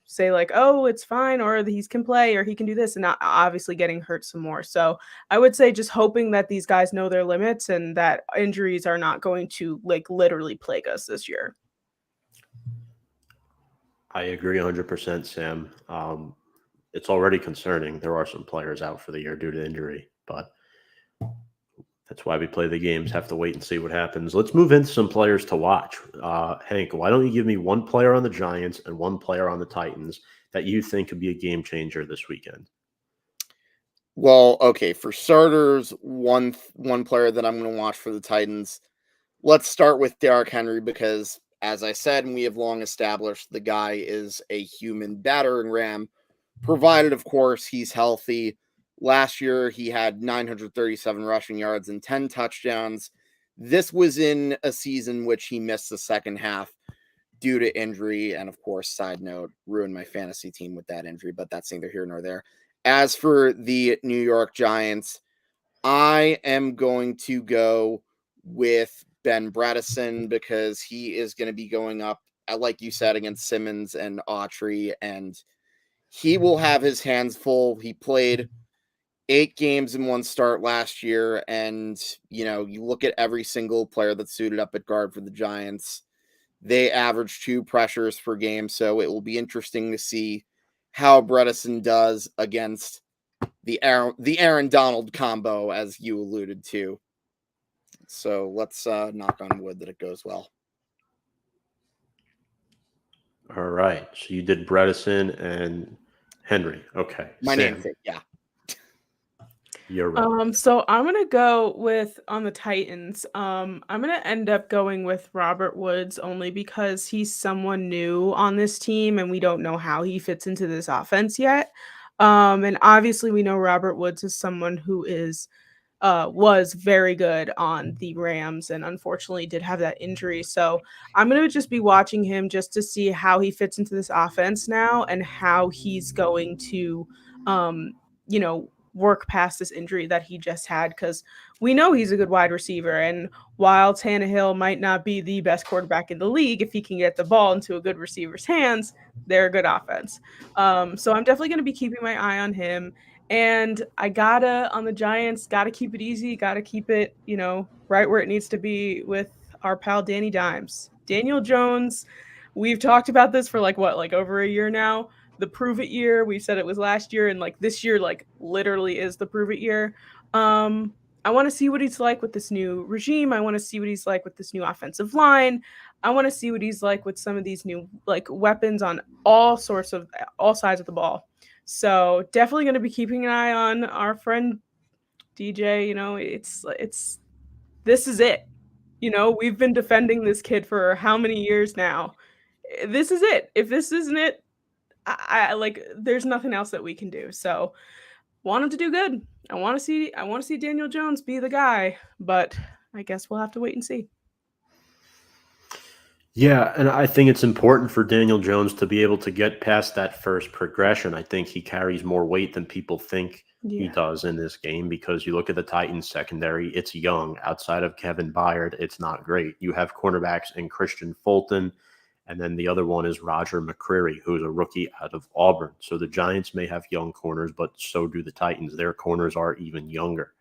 say like, oh, it's fine, or he can play, or he can do this, and not obviously getting hurt some more. So I would say just hoping that these guys know their limits and that injuries are not going to, like, literally plague us this year. I agree 100%, Sam. It's already concerning. There are some players out for the year due to injury, but that's why we play the games. Have to wait and see what happens. Let's move into some players to watch. Hank, why don't you give me one player on the Giants and one player on the Titans that you think could be a game changer this weekend? Well, okay, for starters, one player that I'm going to watch for the Titans. Let's start with Derrick Henry because, as I said, and we have long established, the guy is a human battering ram, provided, of course, he's healthy. Last year, he had 937 rushing yards and 10 touchdowns. This was in a season which he missed the second half due to injury. And, of course, side note, ruined my fantasy team with that injury, but that's neither here nor there. As for the New York Giants, I am going to go with Ben Bredesen because he is going to be going up, like you said, against Simmons and Autry, and he will have his hands full. He played 8 games in one start last year, and, you look at every single player that's suited up at guard for the Giants, they average 2 pressures per game, so it will be interesting to see how Bredesen does against the Aaron Donald combo, as you alluded to. So let's knock on wood that it goes well. All right. So you did Bredesen and Henry. Okay. My Sam, namesake, yeah. You're right. So I'm gonna go with on the Titans. I'm gonna end up going with Robert Woods only because he's someone new on this team and we don't know how he fits into this offense yet. And obviously we know Robert Woods is someone who is was very good on the Rams and unfortunately did have that injury. So I'm going to just be watching him just to see how he fits into this offense now and how he's going to, you know, work past this injury that he just had, because we know he's a good wide receiver. And while Tannehill might not be the best quarterback in the league, if he can get the ball into a good receiver's hands, they're a good offense. So I'm definitely going to be keeping my eye on him. And I gotta, on the Giants, gotta keep it easy, gotta keep it, you know, right where it needs to be with our pal Danny Dimes. Daniel Jones, we've talked about this for like over a year now. The prove it year, we said it was last year, and like this year, like literally is the prove it year. I want to see what he's like with this new regime. I want to see what he's like with this new offensive line. I want to see what he's like with some of these new like weapons on all sides of the ball. So definitely going to be keeping an eye on our friend DJ. You know, it's this is it. You know, we've been defending this kid for how many years now? This is it. If this isn't it, I like there's nothing else that we can do. So want him to do good. I want to see Daniel Jones be the guy, but I guess we'll have to wait and see. Yeah, and I think it's important for Daniel Jones to be able to get past that first progression. I think he carries more weight than people think he does in this game, because you look at the Titans secondary, it's young. Outside of Kevin Byard, it's not great. You have cornerbacks in Christian Fulton, and then the other one is Roger McCreary, who's a rookie out of Auburn. So the Giants may have young corners, but so do the Titans. Their corners are even younger.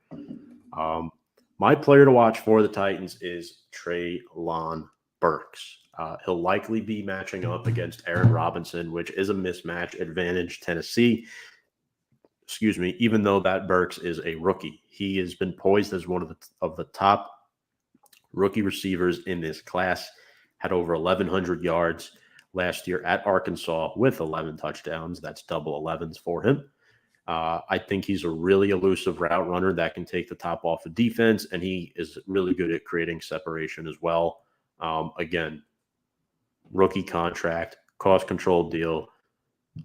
My player to watch for the Titans is Treylon Burks. He'll likely be matching up against Aaron Robinson, which is a mismatch advantage Tennessee. Excuse me, even though that Burks is a rookie. He has been poised as one of the top rookie receivers in this class, had over 1,100 yards last year at Arkansas with 11 touchdowns. That's double 11s for him. I think he's a really elusive route runner that can take the top off of defense, and he is really good at creating separation as well. Again, rookie contract, cost control deal,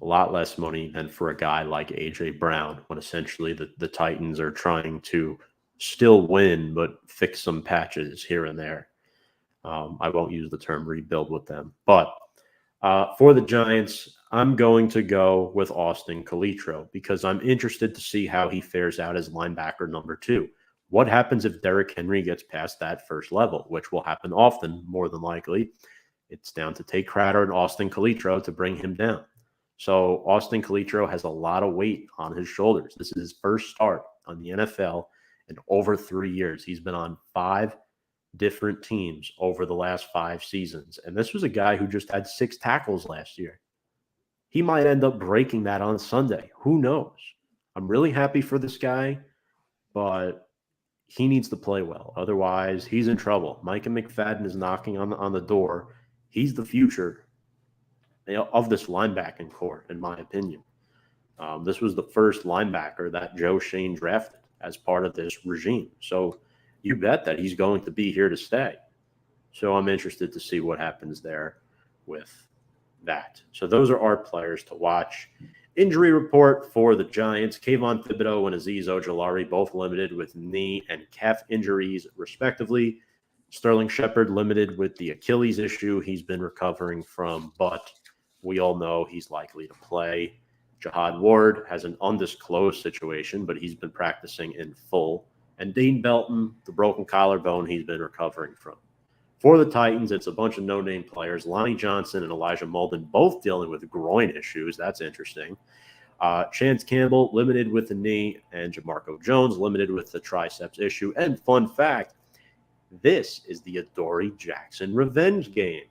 a lot less money than for a guy like A.J. Brown, when essentially the Titans are trying to still win but fix some patches here and there. I won't use the term rebuild with them. But for the Giants, I'm going to go with Austin Calitro because I'm interested to see how he fares out as linebacker number 2. What happens if Derrick Henry gets past that first level, which will happen often, more than likely? It's down to Tate Crowder and Austin Calitro to bring him down. So Austin Calitro has a lot of weight on his shoulders. This is his first start on the NFL in over 3 years. He's been on 5 different teams over the last 5 seasons. And this was a guy who just had 6 tackles last year. He might end up breaking that on Sunday. Who knows? I'm really happy for this guy, but he needs to play well. Otherwise, he's in trouble. Micah McFadden is knocking on the door. He's the future of this linebacking core, in my opinion. This was the first linebacker that Joe Schoen drafted as part of this regime. So you bet that he's going to be here to stay. So I'm interested to see what happens there with that. So those are our players to watch. Injury report for the Giants. Kayvon Thibodeau and Azeez Ojulari both limited with knee and calf injuries, respectively. Sterling Shepard limited with the Achilles issue he's been recovering from, but we all know he's likely to play. Jihad Ward has an undisclosed situation, but he's been practicing in full. And Dean Belton, the broken collarbone he's been recovering from. For the Titans, it's a bunch of no-name players. Lonnie Johnson and Elijah Molden both dealing with groin issues. That's interesting. Chance Campbell limited with the knee, and Jamarco Jones limited with the triceps issue. And fun fact, this is the Adoree Jackson revenge game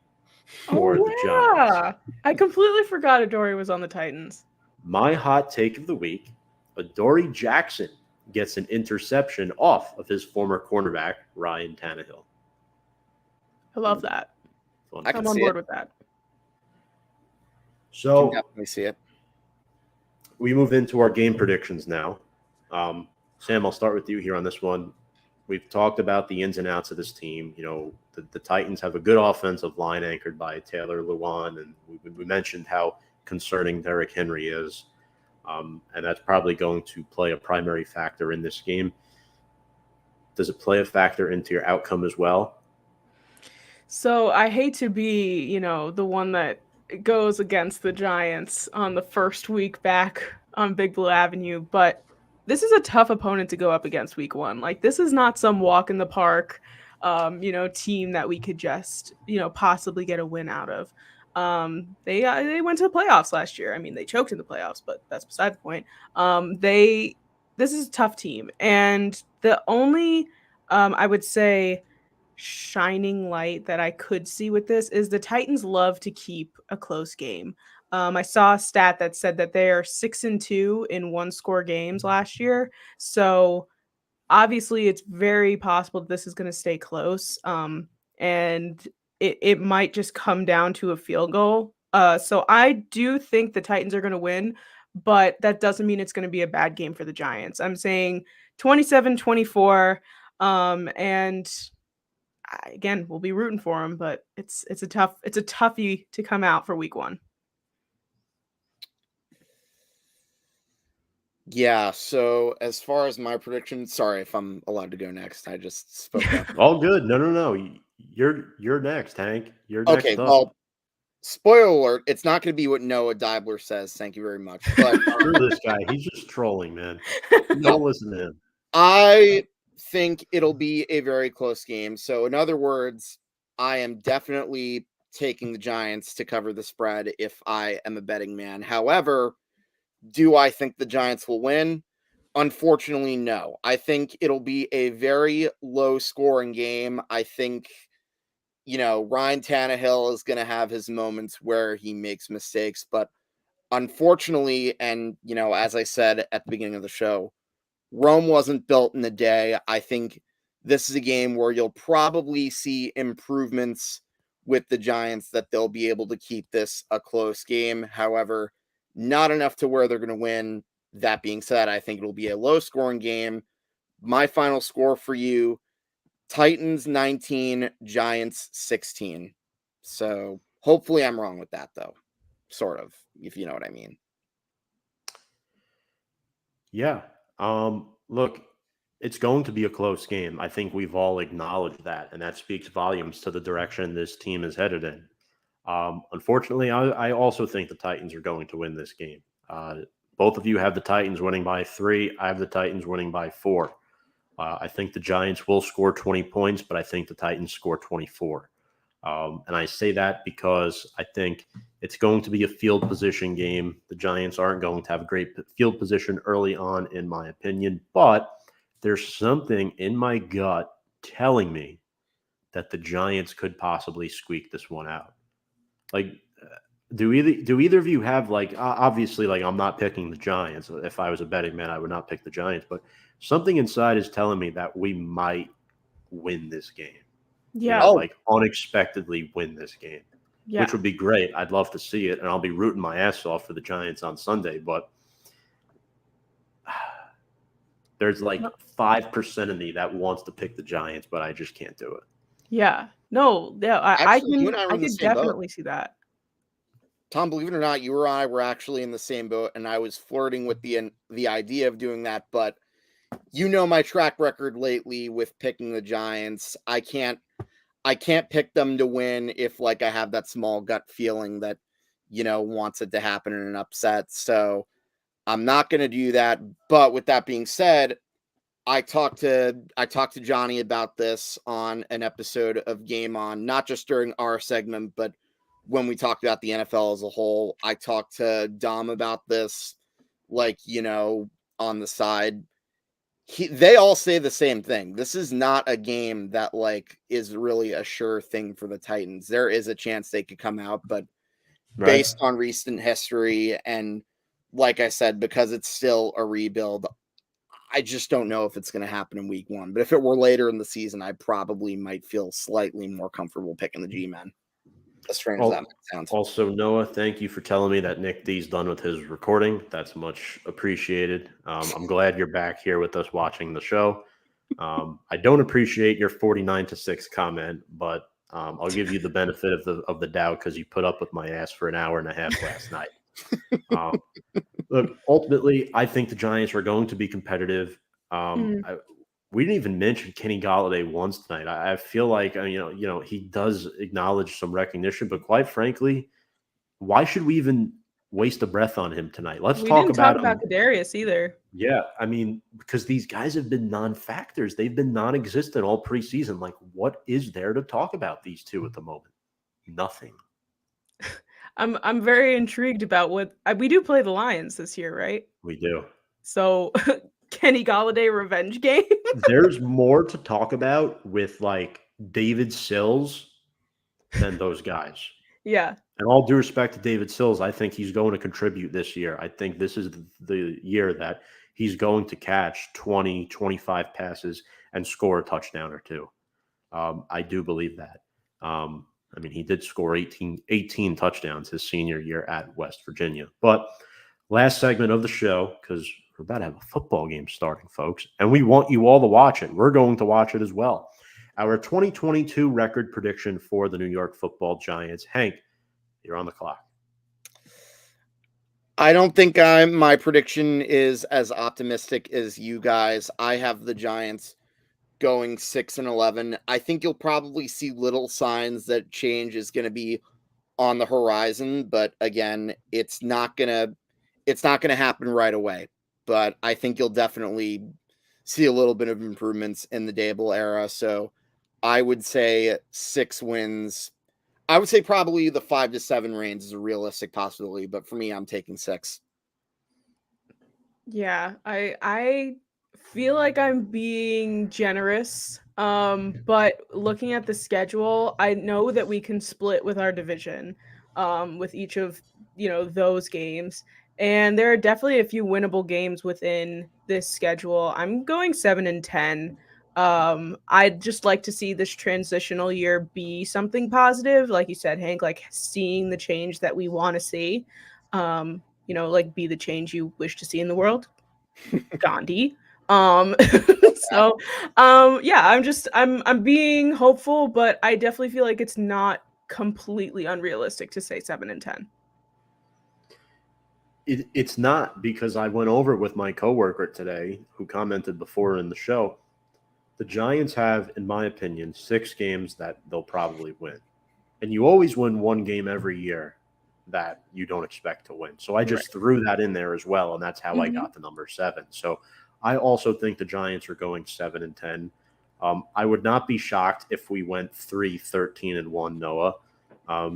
for the Giants. I completely forgot Adoree was on the Titans. My hot take of the week, Adoree Jackson gets an interception off of his former cornerback, Ryan Tannehill. I love that. I'm on board with that. So can definitely see it. We move into our game predictions now. Sam, I'll start with you here on this one. We've talked about the ins and outs of this team. You know, the Titans have a good offensive line anchored by Taylor Lewan, and we mentioned how concerning Derrick Henry is. And that's probably going to play a primary factor in this game. Does it play a factor into your outcome as well? So I hate to be, the one that goes against the Giants on the first week back on Big Blue Avenue, but this is a tough opponent to go up against week one. Like, this is not some walk in the park, team that we could just, possibly get a win out of. They went to the playoffs last year. I mean, they choked in the playoffs, but that's beside the point. This is a tough team, and the only, I would say, shining light that I could see with this is the Titans love to keep a close game. I saw a stat that said that they are 6-2 in one-score games last year. So obviously, it's very possible that this is going to stay close. And it might just come down to a field goal. So I do think the Titans are going to win, but that doesn't mean it's going to be a bad game for the Giants. I'm saying 27-24. And again, we'll be rooting for him, but it's a toughie to come out for week one. Yeah, so as far as my prediction, sorry if I'm allowed to go next. I just spoke up. All good. No. You're next, Hank. You're next Okay, up. well, spoiler alert, it's not going to be what Noah Dibler says. Thank you very much. But Screw this guy. He's just trolling, man. Don't listen to him. I think it'll be a very close game. So in other words, I am definitely taking the Giants to cover the spread if I am a betting man. However, do I think the Giants will win? Unfortunately, no. I think it'll be a very low scoring game. I think, Ryan Tannehill is going to have his moments where he makes mistakes, but unfortunately, and, as I said at the beginning of the show, Rome wasn't built in a day. I think this is a game where you'll probably see improvements with the Giants, that they'll be able to keep this a close game. However, not enough to where they're going to win. That being said, I think it'll be a low-scoring game. My final score for you, Titans 19, Giants 16. So hopefully I'm wrong with that, though. Sort of, if you know what I mean. Yeah. Look, it's going to be a close game. I think we've all acknowledged that, and that speaks volumes to the direction this team is headed in. Unfortunately, I also think the Titans are going to win this game. Both of you have the Titans winning by 3. I have the Titans winning by 4. I think the Giants will score 20 points, but I think the Titans score 24. And I say that because I think it's going to be a field position game. The Giants aren't going to have a great field position early on, in my opinion, but there's something in my gut telling me that the Giants could possibly squeak this one out. Like, do either of you have, like, obviously, like, I'm not picking the Giants. If I was a betting man, I would not pick the Giants, but something inside is telling me that we might win this game. Yeah. Like, unexpectedly win this game, Yeah. which would be great. I'd love to see it, and I'll be rooting my ass off for the Giants on Sunday, but there's like 5% of me that wants to pick the Giants, but I just can't do it. Yeah. No, yeah, Actually, you and I I were in the could same boat. definitely see that. Tom, believe it or not, you and I were actually in the same boat, and I was flirting with the idea of doing that. But my track record lately with picking the Giants. I can't pick them to win if, like, I have that small gut feeling that wants it to happen in an upset. So I'm not going to do that. But with that being said, I talked to Johnny about this on an episode of Game On, not just during our segment, but when we talked about the NFL as a whole. I talked to Dom about this, like, on the side. They all say the same thing. This is not a game that, like, is really a sure thing for the Titans. There is a chance they could come out, but based on recent history and, like I said, because it's still a rebuild, I just don't know if it's going to happen in week one. But if it were later in the season, I probably might feel slightly more comfortable picking the G-men. As strange as that might sound. Also, Noah, thank you for telling me that Nick D's done with his recording. That's much appreciated. I'm glad you're back here with us watching the show. I don't appreciate your 49-6 comment, but I'll give you the benefit of the doubt because you put up with my ass for an hour and a half last night. Look, ultimately, I think the Giants are going to be competitive. we didn't even mention Kenny Galladay once tonight. I feel like he does acknowledge some recognition, but quite frankly, why should we even waste a breath on him tonight? Let's We talk didn't talk about about him. Kadarius either. Yeah, I mean, because these guys have been non-factors. They've been non-existent all preseason. Like, what is there to talk about these two at the moment? Nothing. I'm very intrigued about what we do play the Lions this year, right? We do. So Kenny Galladay revenge game. There's more to talk about with like David Sills than those guys. Yeah. And all due respect to David Sills, I think he's going to contribute this year. I think this is the year that he's going to catch 20, 25 passes and score a touchdown or two. I do believe that. I mean, he did score 18 touchdowns his senior year at West Virginia. But last segment of the show, because we're about to have a football game starting, folks, and we want you all to watch it. We're going to watch it as well. Our 2022 record prediction for the New York Football Giants. Hank, you're on the clock. I don't think my prediction is as optimistic as you guys. I have the Giants going 6-11. I think you'll probably see little signs that change is going to be on the horizon, but again, it's not going to happen right away. But I think you'll definitely see a little bit of improvements in the Dable era. So I would say 6 wins. I would say probably the 5 to 7 range is a realistic possibility, but for me, I'm taking 6. Yeah, I feel like I'm being generous. But looking at the schedule, I know that we can split with our division, with each of those games. And there are definitely a few winnable games within this schedule. I'm going 7-10. I'd just like to see this transitional year be something positive, like you said, Hank, like seeing the change that we want to see. Like be the change you wish to see in the world. Gandhi. So yeah, I'm being hopeful, but I definitely feel like it's not completely unrealistic to say 7-10. It's not, because I went over it with my coworker today who commented before in the show. The Giants have, in my opinion, 6 games that they'll probably win. And you always win one game every year that you don't expect to win. So I just threw that in there as well, and that's how I got the number 7. So I also think the Giants are going 7-10. I would not be shocked if we went 3-13-1, Noah.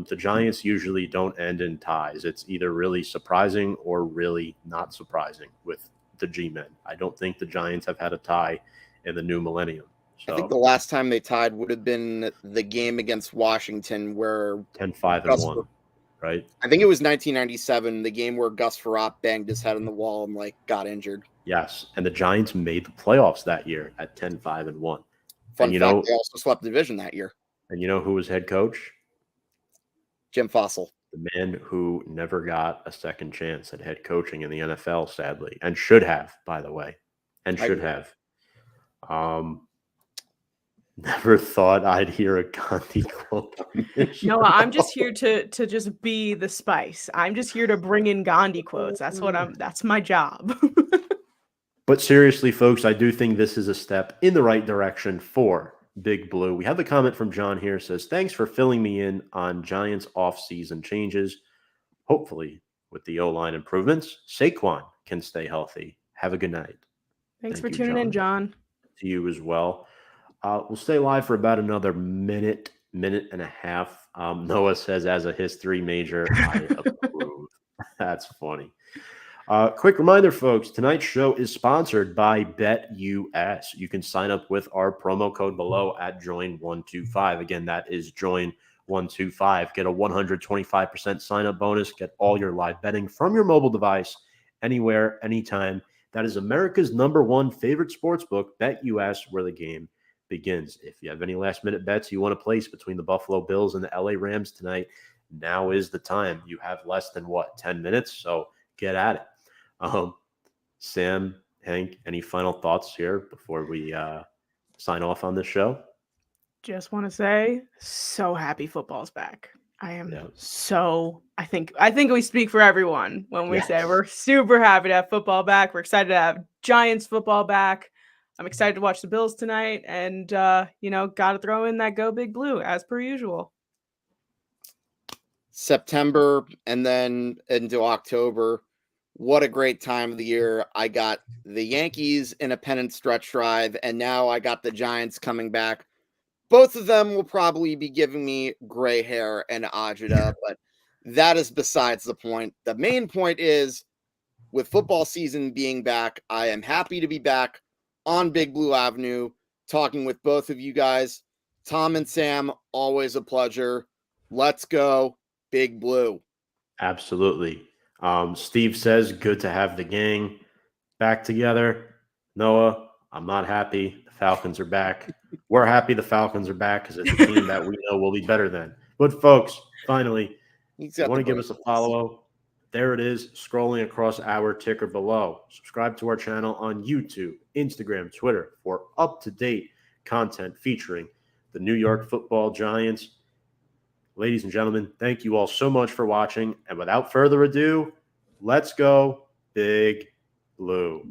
The Giants usually don't end in ties. It's either really surprising or really not surprising with the G-men. I don't think the Giants have had a tie in the new millennium. So I think the last time they tied would have been the game against Washington where 10-5-1, right? I think it was 1997, the game where Gus Frerotte banged his head on the wall and got injured. Yes, and the Giants made the playoffs that year at 10-5-1. Fun fact, they also swept the division that year. And you know who was head coach? Jim Fossil. The man who never got a second chance at head coaching in the NFL, sadly, and should have, by the way, have. Never thought I'd hear a Gandhi quote. No, I'm just here to just be the spice. I'm just here to bring in Gandhi quotes. That's my job. But seriously, folks, I do think this is a step in the right direction for Big Blue. We have the comment from John here. Says, thanks for filling me in on Giants off-season changes. Hopefully, with the O-line improvements, Saquon can stay healthy. Have a good night. Thanks for tuning in, John. To you as well. We'll stay live for about another minute and a half. Noah says, as a history major, I approve. That's funny. Quick reminder, folks, tonight's show is sponsored by BetUS. You can sign up with our promo code below at Join125. Again, that is Join125. Get a 125% sign-up bonus. Get all your live betting from your mobile device, anywhere, anytime. That is America's #1 favorite sports book, BetUS, where the game begins. If you have any last-minute bets you want to place between the Buffalo Bills and the LA Rams tonight, now is the time. You have less than, 10 minutes? So get at it. Sam, Hank, any final thoughts here before we sign off on this show? Just want to say, so happy football's back. I am I think we speak for everyone when we say we're super happy to have football back. We're excited to have Giants football back. I'm excited to watch the Bills tonight, and got to throw in that Go Big Blue as per usual. September and then into October. What a great time of the year. I got the Yankees in a pennant stretch drive, and now I got the Giants coming back. Both of them will probably be giving me gray hair and agita, but that is besides the point. The main point is, with football season being back, I am happy to be back on Big Blue Avenue talking with both of you guys. Tom and Sam, always a pleasure. Let's go, Big Blue. Absolutely. Steve says, good to have the gang back together. Noah, I'm not happy. The Falcons are back. We're happy the Falcons are back because it's a team that we know will be better than. But folks, finally, if you want to give us a follow, there it is, scrolling across our ticker below. Subscribe to our channel on YouTube, Instagram, Twitter for up-to-date content featuring the New York Football Giants. Ladies and gentlemen, thank you all so much for watching. And without further ado, let's go Big Blue.